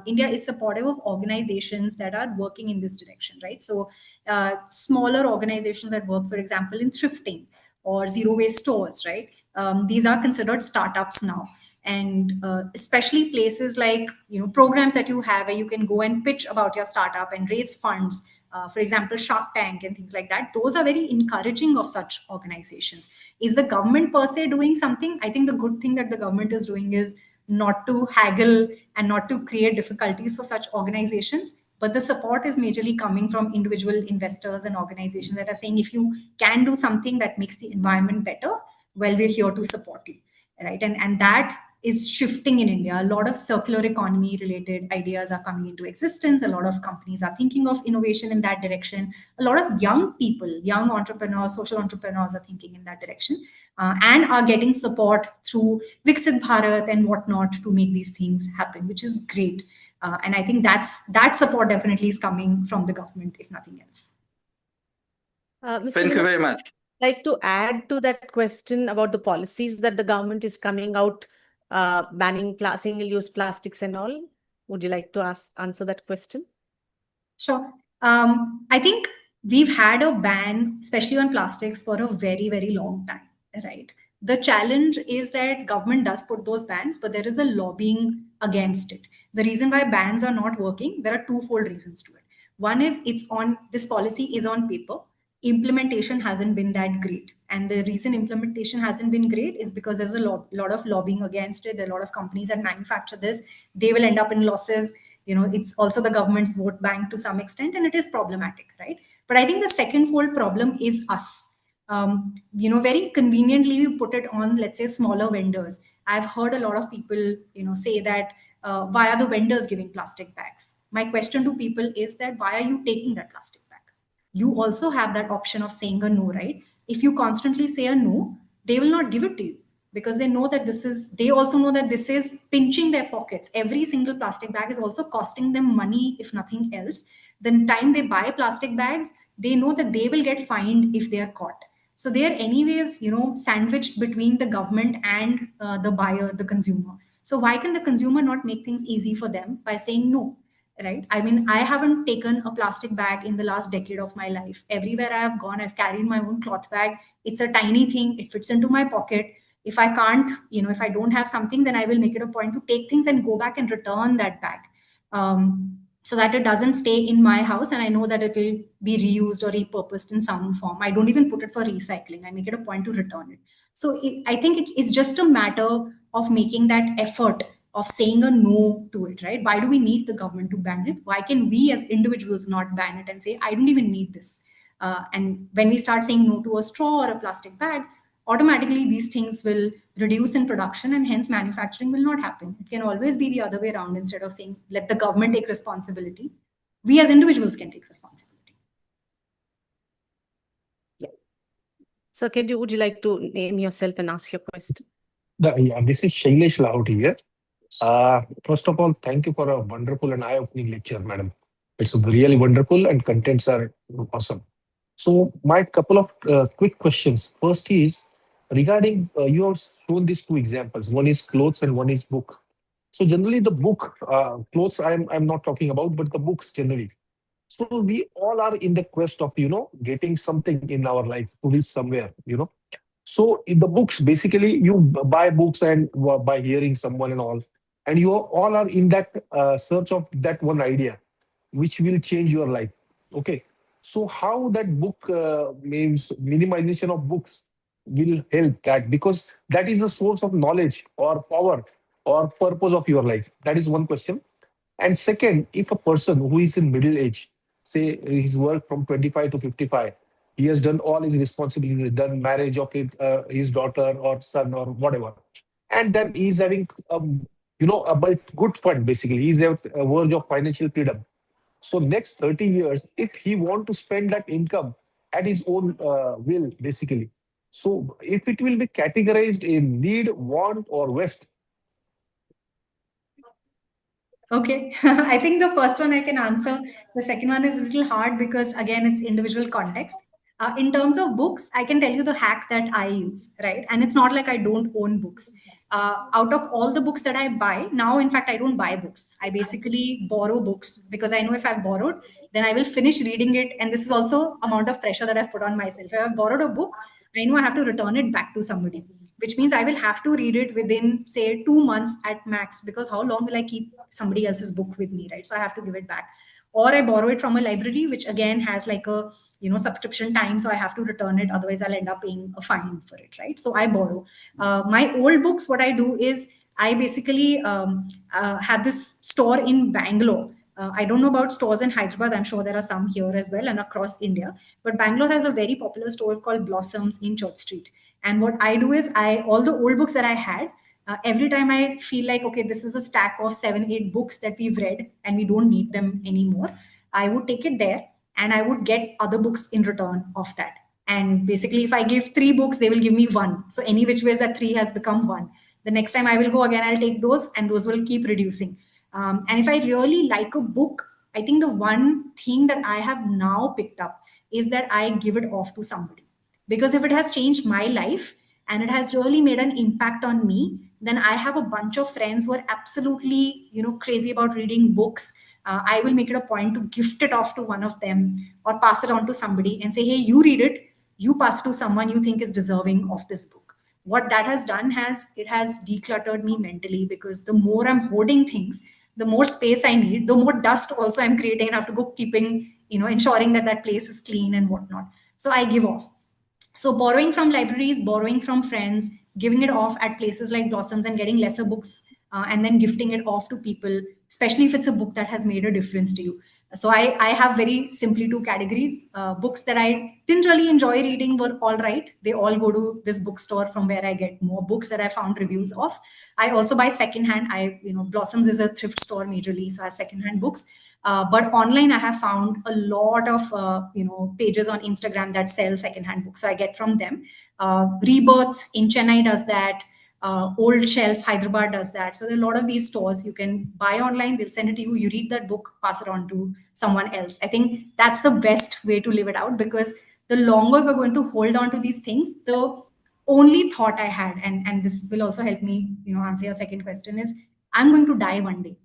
India is supportive of organizations that are working in this direction, right? So smaller organizations that work, for example, in thrifting or zero waste stores, right? These are considered startups now. And especially places like, programs that you have where you can go and pitch about your startup and raise funds, for example, Shark Tank and things like that. Those are very encouraging of such organizations. Is the government per se doing something? I think the good thing that the government is doing is not to haggle and not to create difficulties for such organizations. But the support is majorly coming from individual investors and organizations that are saying, if you can do something that makes the environment better, well, we're here to support you, right? And that is shifting in India. A lot of circular economy related ideas are coming into existence. A lot of companies are thinking of innovation in that direction. A lot of young people, young entrepreneurs, social entrepreneurs are thinking in that direction, and are getting support through Viksit Bharat and whatnot to make these things happen, which is great. And I think that support definitely is coming from the government, if nothing else.
Mr.
Thank you
Vinod,
very much.
like to add to that question about the policies that the government is coming out, banning single-use plastics and all. Would you like to answer that question?
Sure. I think we've had a ban, especially on plastics, for a very, very long time, right? The challenge is that government does put those bans, but there is a lobbying against it. The reason why bans are not working, there are twofold reasons to it. One is this policy is on paper. Implementation hasn't been that great. And the reason implementation hasn't been great is because there's a lot of lobbying against it. There are a lot of companies that manufacture this. They will end up in losses. It's also the government's vote bank to some extent, and it is problematic, right? But I think the second fold problem is us. Very conveniently we put it on, let's say, smaller vendors. I've heard a lot of people, say that, why are the vendors giving plastic bags? My question to people is that, why are you taking that plastic bag? You also have that option of saying a no, right? If you constantly say a no, they will not give it to you, because they also know that this is pinching their pockets. Every single plastic bag is also costing them money, if nothing else. The time they buy plastic bags, they know that they will get fined if they are caught. So they are anyways, sandwiched between the government and the buyer, the consumer. So why can the consumer not make things easy for them by saying no? Right? I mean, I haven't taken a plastic bag in the last decade of my life. Everywhere I have gone, I've carried my own cloth bag. It's a tiny thing, it fits into my pocket. If I can't, if I don't have something, then I will make it a point to take things and go back and return that bag, so that it doesn't stay in my house, and I know that it will be reused or repurposed in some form. I don't even put it for recycling. I make it a point to return it. So I think it's just a matter of making that effort of saying a no to it, right? Why do we need the government to ban it? Why can we as individuals not ban it and say, I don't even need this? And when we start saying no to a straw or a plastic bag, automatically these things will reduce in production, and hence manufacturing will not happen. It can always be the other way around. Instead of saying, let the government take responsibility, we as individuals can take responsibility.
Yeah. So, would you like to name yourself and ask your question?
Yeah, this is Shailesh Lahoti here. First of all, thank you for a wonderful and eye-opening lecture, madam. It's really wonderful and contents are awesome. So my couple of quick questions. First is regarding, you have shown these two examples. One is clothes and one is book. So generally the book, clothes I'm not talking about, but the books generally. So we all are in the quest of, getting something in our life to reach somewhere, So in the books, basically, you buy books and by hearing someone and all, and you all are in that search of that one idea, which will change your life. Okay, so how that book means minimization of books will help that, because that is the source of knowledge or power or purpose of your life. That is one question. And second, if a person who is in middle age, say his work from 25 to 55, he has done all his responsibilities, done marriage of his daughter or son or whatever, and then he's having, a good fund. Basically, he's at a verge of financial freedom. So next 30 years, if he want to spend that income at his own will, basically. So if it will be categorized in need, want, or waste.
Okay, I think the first one I can answer. The second one is a little hard because, again, it's individual context. In terms of books, I can tell you the hack that I use, right? And it's not like I don't own books. out of all the books that I buy now, in fact, I don't buy books. I basically borrow books because I know if I've borrowed, then I will finish reading it. And this is also amount of pressure that I've put on myself. If I've borrowed a book, I know I have to return it back to somebody, which means I will have to read it within, say, 2 months at max, because how long will I keep somebody else's book with me, right? So I have to give it back. Or I borrow it from a library, which again has like a subscription time, so I have to return it. Otherwise, I'll end up paying a fine for it, right? So I borrow. My old books. What I do is I basically have this store in Bangalore. I don't know about stores in Hyderabad. I'm sure there are some here as well and across India. But Bangalore has a very popular store called Blossoms in Church Street. And what I do is all the old books that I had, every time I feel like, okay, this is a stack of 7, 8 books that we've read and we don't need them anymore, I would take it there and I would get other books in return of that. And basically, if I give 3 books, they will give me one. So any which ways that 3 has become one. The next time I will go again, I'll take those, and those will keep reducing. And if I really like a book, I think the one thing that I have now picked up is that I give it off to somebody. Because if it has changed my life and it has really made an impact on me, then I have a bunch of friends who are absolutely, crazy about reading books. I will make it a point to gift it off to one of them or pass it on to somebody and say, hey, you read it, you pass it to someone you think is deserving of this book. What that has done has decluttered me mentally, because the more I'm hoarding things, the more space I need, the more dust also I'm creating, and I have to go keeping, ensuring that that place is clean and whatnot. So I give off. So borrowing from libraries, borrowing from friends, giving it off at places like Blossoms and getting lesser books, and then gifting it off to people, especially if it's a book that has made a difference to you. So I have very simply 2 categories. Books that I didn't really enjoy reading were all right. They all go to this bookstore from where I get more books that I found reviews of. I also buy secondhand. Blossoms is a thrift store majorly, so I have secondhand books. But online, I have found a lot of pages on Instagram that sell secondhand books. So I get from them. Rebirth in Chennai does that. Old Shelf Hyderabad does that. So there are a lot of these stores you can buy online. They'll send it to you. You read that book, pass it on to someone else. I think that's the best way to live it out, because the longer we're going to hold on to these things, the only thought I had, and this will also help me, answer your second question, is I'm going to die one day,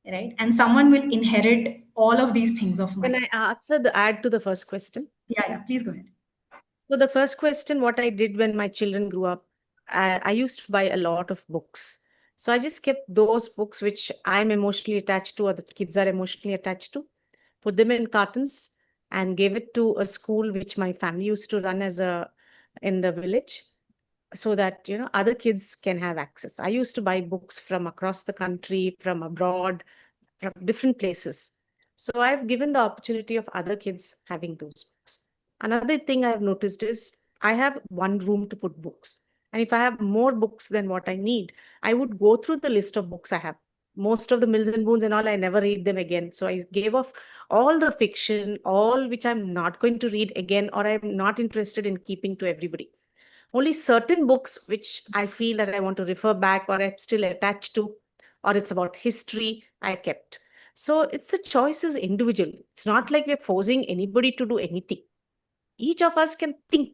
right? And someone will inherit all of these things of
Can
mine.
I add to the first question?
Yeah, please go ahead.
So the first question, what I did when my children grew up, I used to buy a lot of books. So I just kept those books which I'm emotionally attached to, or the kids are emotionally attached to, put them in cartons, and gave it to a school which my family used to run in the village, so that other kids can have access. I used to buy books from across the country, from abroad, from different places. So I've given the opportunity of other kids having those books. Another thing I've noticed is I have one room to put books. And if I have more books than what I need, I would go through the list of books I have. Most of the Mills and Boons and all, I never read them again. So I gave off all the fiction, all which I'm not going to read again, or I'm not interested in keeping to everybody. Only certain books which I feel that I want to refer back, or I'm still attached to, or it's about history, I kept. So it's the choice is individual. It's not like we're forcing anybody to do anything. Each of us can think,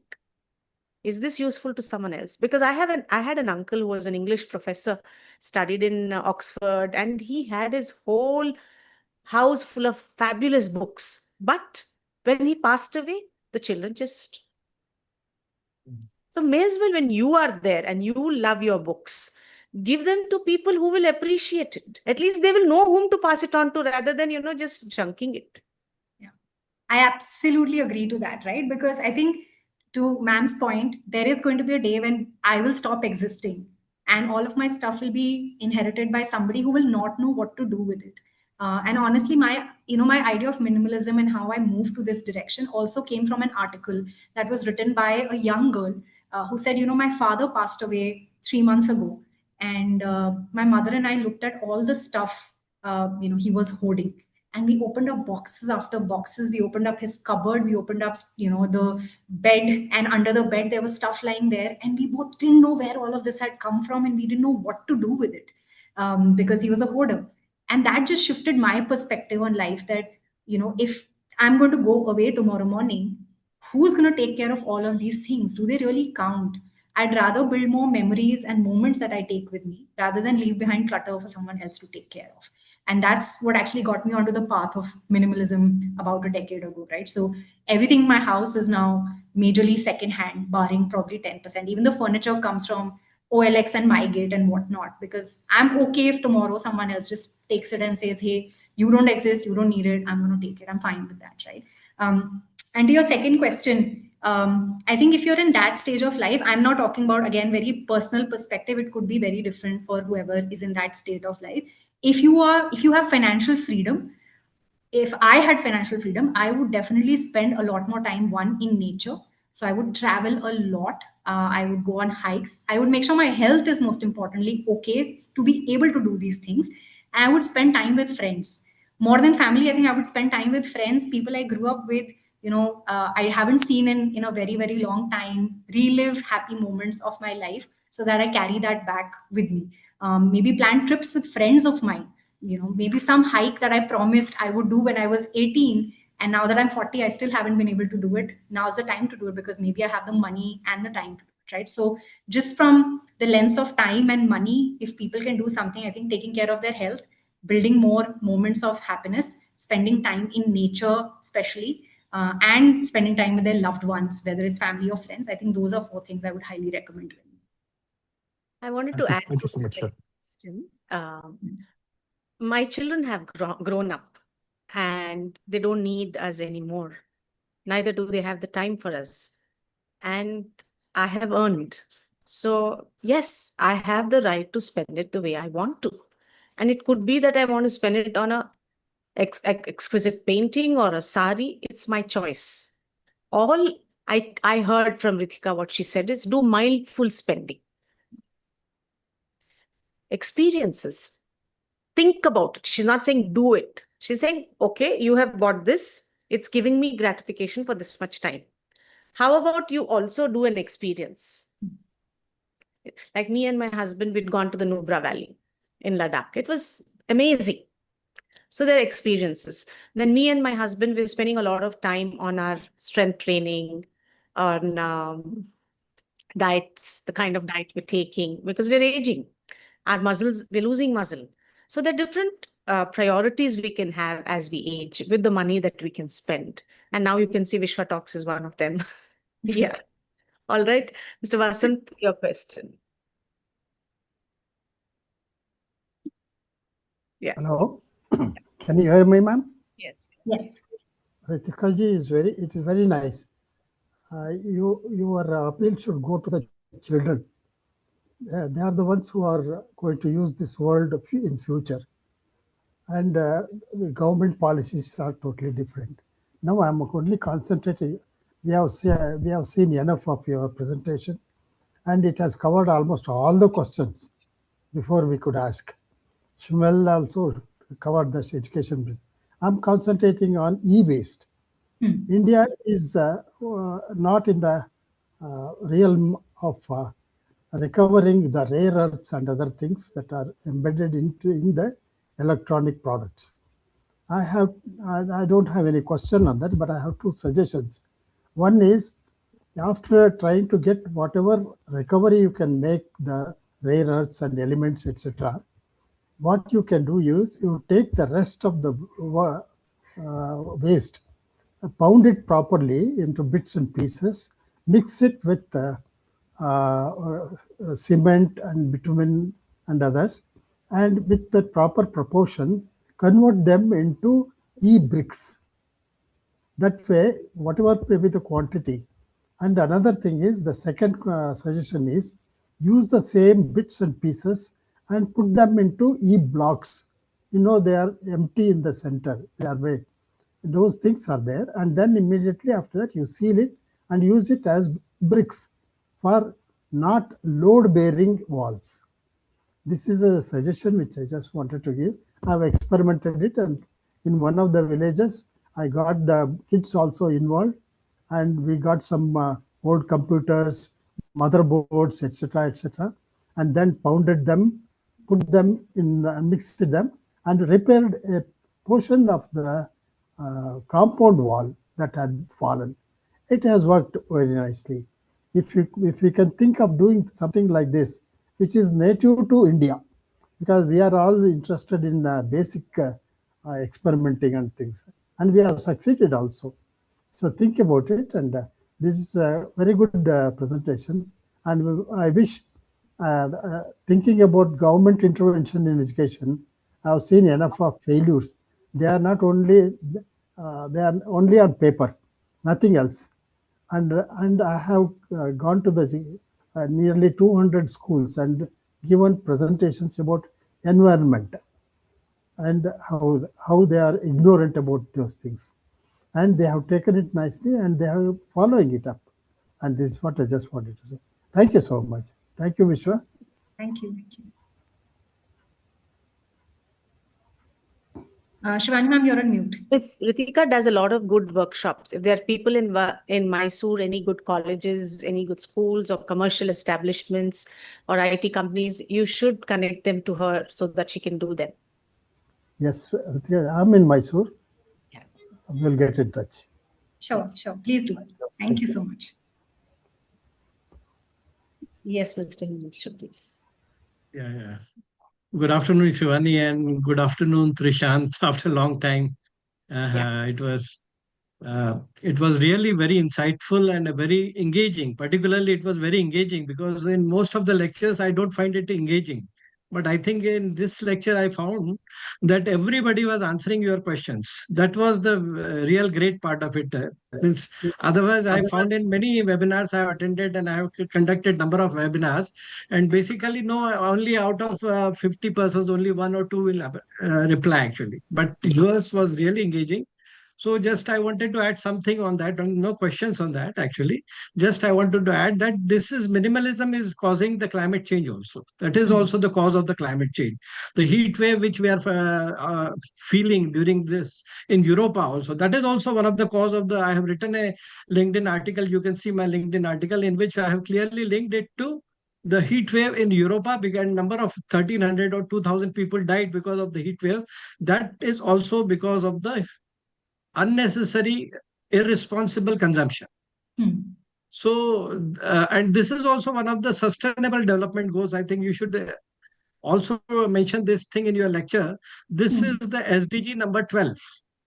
is this useful to someone else? Because I had an uncle who was an English professor, studied in Oxford, and he had his whole house full of fabulous books. But when he passed away, the children just... So may as well, when you are there and you love your books, give them to people who will appreciate it. At least they will know whom to pass it on to, rather than, just junking it.
Yeah, I absolutely agree to that, right? Because I think, to ma'am's point, there is going to be a day when I will stop existing and all of my stuff will be inherited by somebody who will not know what to do with it. And honestly, my idea of minimalism and how I moved to this direction also came from an article that was written by a young girl who said, my father passed away 3 months ago, and my mother and I looked at all the stuff he was hoarding, and we opened up boxes after boxes. We opened up his cupboard, we opened up the bed, and under the bed there was stuff lying there, and we both didn't know where all of this had come from, and we didn't know what to do with it, because he was a hoarder. And that just shifted my perspective on life, that if I'm going to go away tomorrow morning, who's going to take care of all of these things? Do they really count? I'd rather build more memories and moments that I take with me rather than leave behind clutter for someone else to take care of. And that's what actually got me onto the path of minimalism about a decade ago, right? So everything in my house is now majorly secondhand, barring probably 10%. Even the furniture comes from OLX and MyGate and whatnot, because I'm okay if tomorrow someone else just takes it and says, hey, you don't exist, you don't need it, I'm going to take it. I'm fine with that, right? And to your second question, I think if you're in that stage of life, I'm not talking about, again, very personal perspective. It could be very different for whoever is in that state of life. If you have financial freedom, if I had financial freedom, I would definitely spend a lot more time, one, in nature. So I would travel a lot. I would go on hikes. I would make sure my health is most importantly okay to be able to do these things. And I would spend time with friends. More than family, I think I would spend time with friends, people I grew up with, I haven't seen in a very, very long time, relive happy moments of my life so that I carry that back with me. Maybe plan trips with friends of mine, maybe some hike that I promised I would do when I was 18, and now that I'm 40 I still haven't been able to do it. Now's the time to do it because maybe I have the money and the time to do it, right? So just from the lens of time and money, if people can do something, I think taking care of their health, building more moments of happiness, spending time in nature especially, and spending time with their loved ones, whether it's family or friends, I think those are four things I would highly recommend.
I wanted to add
Thank you
to
so
the
much, sir.
second question. My children have grown up and they don't need us anymore. Neither do they have the time for us. And I have earned. So, yes, I have the right to spend it the way I want to. And it could be that I want to spend it on a exquisite painting or a sari. It's my choice. All I heard from Ritika, what she said is do mindful spending. Experiences. Think about it. She's not saying do it. She's saying, okay, you have bought this. It's giving me gratification for this much time. How about you also do an experience? Like me and my husband, we'd gone to the Nubra Valley in Ladakh. It was amazing. So there are experiences. Then me and my husband, we're spending a lot of time on our strength training, on diets, the kind of diet we're taking, because we're aging. Our muscles, we're losing muscle. So there are different priorities we can have as we age with the money that we can spend. And now you can see Vishwa Talks is one of them. Yeah. All right. Mr. Vasant, your question. Yeah.
Hello. Can you hear me, ma'am?
Yes.
Yes.
Ritika ji it is very nice. Your appeal should go to the children. They are the ones who are going to use this world in future. And the government policies are totally different. Now I'm only concentrating. We have seen enough of your presentation, and it has covered almost all the questions before we could ask. Shmuel also covered this education. I'm concentrating on e-waste. India is not in the realm of recovering the rare earths and other things that are embedded in the electronic products. I don't have any question on that, but I have two suggestions. One is, after trying to get whatever recovery you can make the rare earths and elements, etc., what you can do is you take the rest of the waste, pound it properly into bits and pieces, mix it with cement and bitumen and others, and with the proper proportion, convert them into e-bricks. That way, whatever may be the quantity. And another thing is, the second suggestion is, use the same bits and pieces and put them into e-blocks. They are empty in the center. They are made. Those things are there. And then immediately after that, you seal it and use it as bricks for not load-bearing walls. This is a suggestion which I just wanted to give. I've experimented it, and in one of the villages, I got the kids also involved, and we got some old computers, motherboards, etc., and then pounded them, put them in, mixed them, and repaired a portion of the compound wall that had fallen. It has worked very nicely. if we can think of doing something like this, which is native to India, because we are all interested in basic experimenting and things, and we have succeeded also. So think about it, and this is a very good presentation. And I wish, thinking about government intervention in education, I have seen enough of failures. They are not only they are only on paper, nothing else. And I have gone to the nearly 200 schools and given presentations about environment and how they are ignorant about those things, and they have taken it nicely and they are following it up. And this is what I just wanted to say. Thank you so much. Thank you, Vishwa.
Thank you. Thank you. Shivani ma'am, you're on mute.
Miss Ritika does a lot of good workshops. If there are people in Mysore, any good colleges, any good schools or commercial establishments or IT companies, you should connect them to her so that she can do them.
Yes, Ritika, I'm in Mysore.
Yeah.
We'll get in touch.
Sure, sure. Please do. Thank you so much.
Yes, Mr. Himanshu, please.
Yeah. Good afternoon, Shivani, and good afternoon, Trishant. After a long time, it was really very insightful and very engaging. Particularly, it was very engaging because in most of the lectures, I don't find it engaging. But I think in this lecture, I found that everybody was answering your questions. That was the real great part of it. Otherwise, I found in many webinars I have attended and I have conducted number of webinars, and basically, no, only out of 50 persons, only one or two will reply actually. But yours was really engaging. So just I wanted to add something on that, and no questions on that actually. Just I wanted to add that this is minimalism is causing the climate change also. That is also the cause of the climate change. The heat wave which we are feeling during this in Europa also. That is also one of the cause of the. I have written a LinkedIn article. You can see my LinkedIn article in which I have clearly linked it to the heat wave in Europa. Began number of 1,300 or 2,000 people died because of the heat wave. That is also because of the unnecessary, irresponsible consumption. So, and this is also one of the sustainable development goals. I think you should also mention this thing in your lecture. This is the SDG number 12.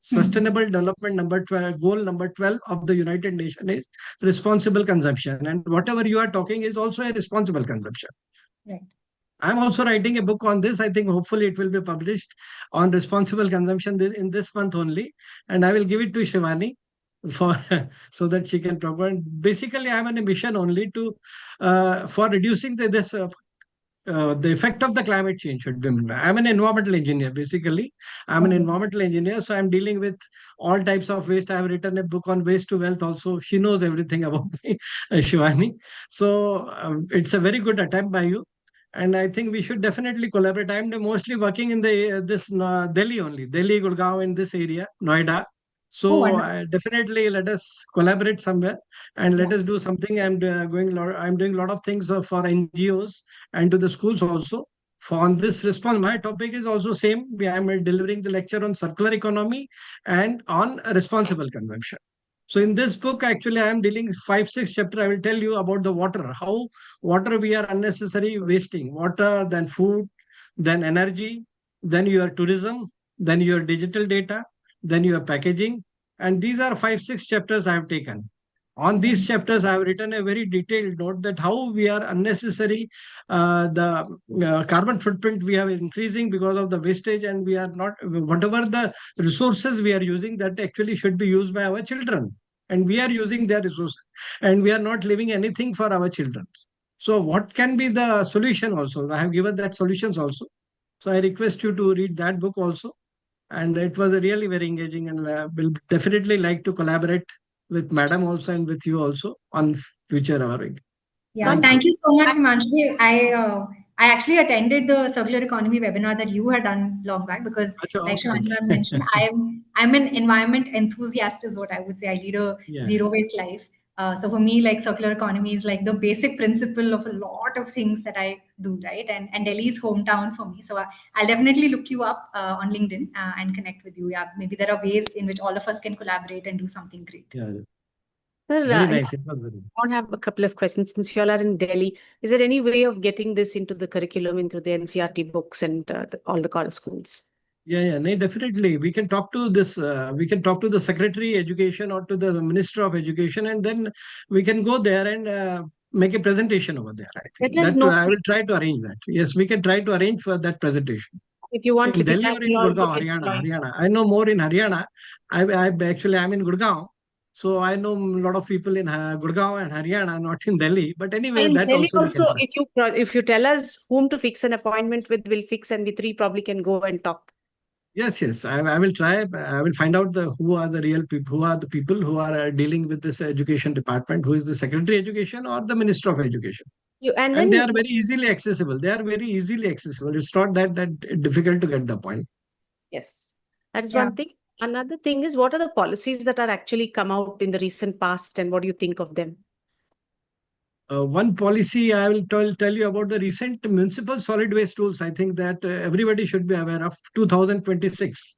Sustainable Development number 12, goal number 12 of the United Nations is responsible consumption. And whatever you are talking is also a responsible consumption.
Right.
I'm also writing a book on this. I think hopefully it will be published on responsible consumption in this month only. And I will give it to Shivani for so that she can propose. Basically, I'm on a mission only to for reducing the effect of the climate change should be minimized. I'm an environmental engineer, basically. I'm an environmental engineer, so I'm dealing with all types of waste. I have written a book on waste to wealth also. She knows everything about me, Shivani. So it's a very good attempt by you. And I think we should definitely collaborate. I'm mostly working in the this Delhi only, Delhi, Gurgaon, in this area, Noida. So definitely let us collaborate somewhere and let us do something. I'm doing a lot of things for NGOs and to the schools also. For on this response, my topic is also same. I'm delivering the lecture on circular economy and on responsible consumption. So in this book, actually, I am dealing 5-6 chapter. I will tell you about the water, how water we are unnecessary wasting, water, then food, then energy, then your tourism, then your digital data, then your packaging. And these are 5-6 chapters I have taken. On these chapters, I have written a very detailed note that how we are unnecessary, the carbon footprint we are increasing because of the wastage, and we are not, whatever the resources we are using, that actually should be used by our children. And we are using their resources, and we are not leaving anything for our children. So what can be the solution also? I have given that solutions also. So I request you to read that book also. And it was a really very engaging, and will definitely like to collaborate with madam also and with you also on future our.
Yeah, thank you so much, Himanshu. I actually attended the circular economy webinar that you had done long back because, like Shivani ma'am mentioned, I'm an environment enthusiast, is what I would say. I lead a zero waste life. So for me, like circular economy is like the basic principle of a lot of things that I do, right? And Delhi's hometown for me. So I'll definitely look you up on LinkedIn and connect with you. Yeah, maybe there are ways in which all of us can collaborate and do something great.
Yeah.
Sir,
Very nice. It was very.
I have a couple of questions. Since you all are in Delhi, is there any way of getting this into the curriculum, into the NCRT books and all the college schools?
Yeah, no, definitely. We can talk to this. We can talk to the Secretary Education or to the Minister of Education, and then we can go there and make a presentation over there. I think
Let us
that
know
I will try to arrange that. Yes, we can try to arrange for that presentation
if you want.
in Delhi
Ritika
or in
will also
Gurgaon,
get
Haryana.
joined.
Haryana. I know more in Haryana. I actually I'm in Gurgaon, so I know a lot of people in Gurgaon and Haryana, not in Delhi. But anyway,
In
that
Delhi
also we can
also,
try.
if you tell us whom to fix an appointment with, we'll fix, and we three probably can go and talk.
Yes. I will try. I will find out who are the real people, who are the people who are dealing with this education department, who is the Secretary Education or the Minister of Education.
And
And they
then
are very easily accessible. They are very easily accessible. It's not that difficult to get the point.
yes, that is
Yeah.
one thing. Another thing is, what are the policies that are actually come out in the recent past, and what do you think of them?
One policy I will tell you about the recent municipal solid waste rules. I think that everybody should be aware of 2026.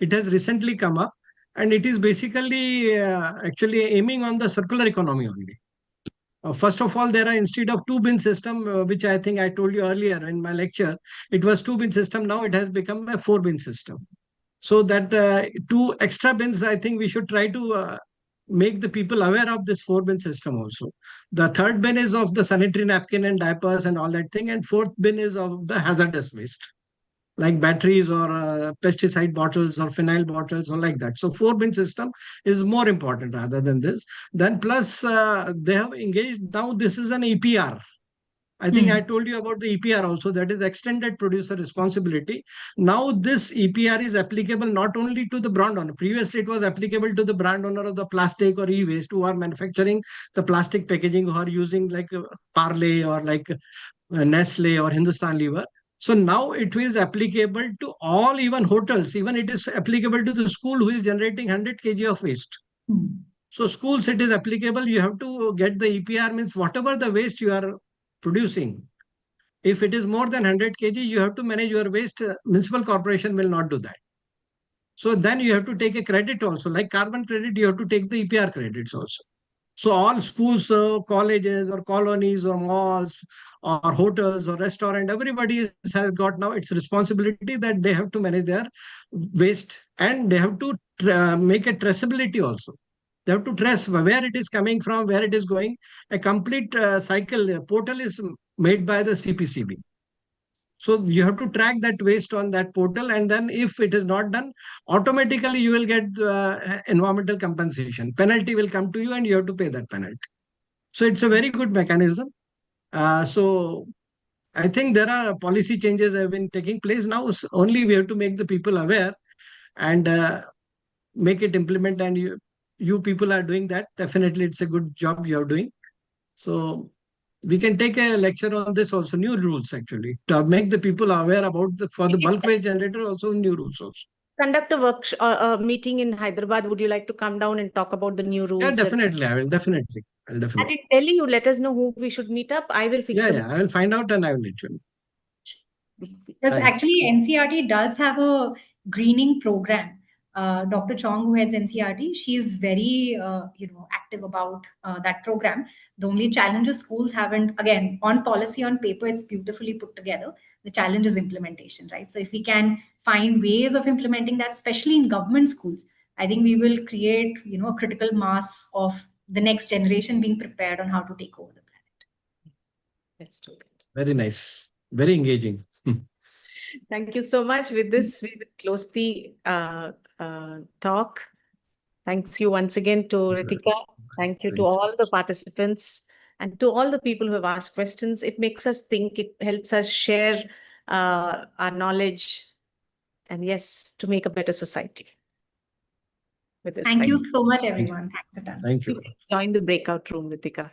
It has recently come up, and it is basically actually aiming on the circular economy only. First of all, there are instead of two bin system, which I think I told you earlier in my lecture, it was two bin system. Now it has become a four bin system. So that two extra bins, I think we should try to make the people aware of this four bin system also. The third bin is of the sanitary napkin and diapers and all that thing, and fourth bin is of the hazardous waste like batteries or pesticide bottles or phenyl bottles or like that. So four bin system is more important rather than this. Then plus they have engaged now. This is an EPR. I think I told you about the EPR also, that is extended producer responsibility. Now this EPR is applicable not only to the brand owner. Previously it was applicable to the brand owner of the plastic or e-waste who are manufacturing the plastic packaging, who are using like Parle or like Nestle or Hindustan Lever. So now it is applicable to all, even hotels, even it is applicable to the school who is generating 100 kg of waste. So schools, it is applicable. You have to get the EPR, means whatever the waste you are producing. If it is more than 100 kg, you have to manage your waste. Municipal corporation will not do that. So then you have to take a credit also, like carbon credit, you have to take the EPR credits also. So all schools, colleges or colonies or malls or hotels or restaurant, everybody has got now its responsibility that they have to manage their waste, and they have to make a traceability also. They have to trace where it is coming from, where it is going. A complete cycle portal is made by the CPCB. So you have to track that waste on that portal, and then if it is not done, automatically you will get environmental compensation. Penalty will come to you, and you have to pay that penalty. So it's a very good mechanism. So I think there are policy changes have been taking place now. Only we have to make the people aware and make it implement. And you people are doing that. Definitely, it's a good job you are doing. So we can take a lecture on this also, new rules actually, to make the people aware about for the bulk waste generator also, new rules also.
Conduct a workshop, a meeting in Hyderabad. Would you like to come down and talk about the new rules?
Yeah, definitely. I'll definitely.
And in Delhi, you let us know who we should meet up. I will fix
Yeah, I will find out and I will let you know.
Because actually, NCRT does have a greening program. Dr. Chong, who heads NCRT, she is very, active about that program. The only challenge is schools haven't, again, on policy on paper, it's beautifully put together. The challenge is implementation, right? So if we can find ways of implementing that, especially in government schools, I think we will create, a critical mass of the next generation being prepared on how to take over the planet.
Let's do it.
Very nice. Very engaging.
Thank you so much. With this, we will close the talk. Thanks you once again to Ritika. Thank you to all the participants and to all the people who have asked questions. It makes us think, it helps us share our knowledge, and yes, to make a better society. With this,
Thank you so much, everyone. Thanks a ton.
Thank you.
Join the breakout room, Ritika.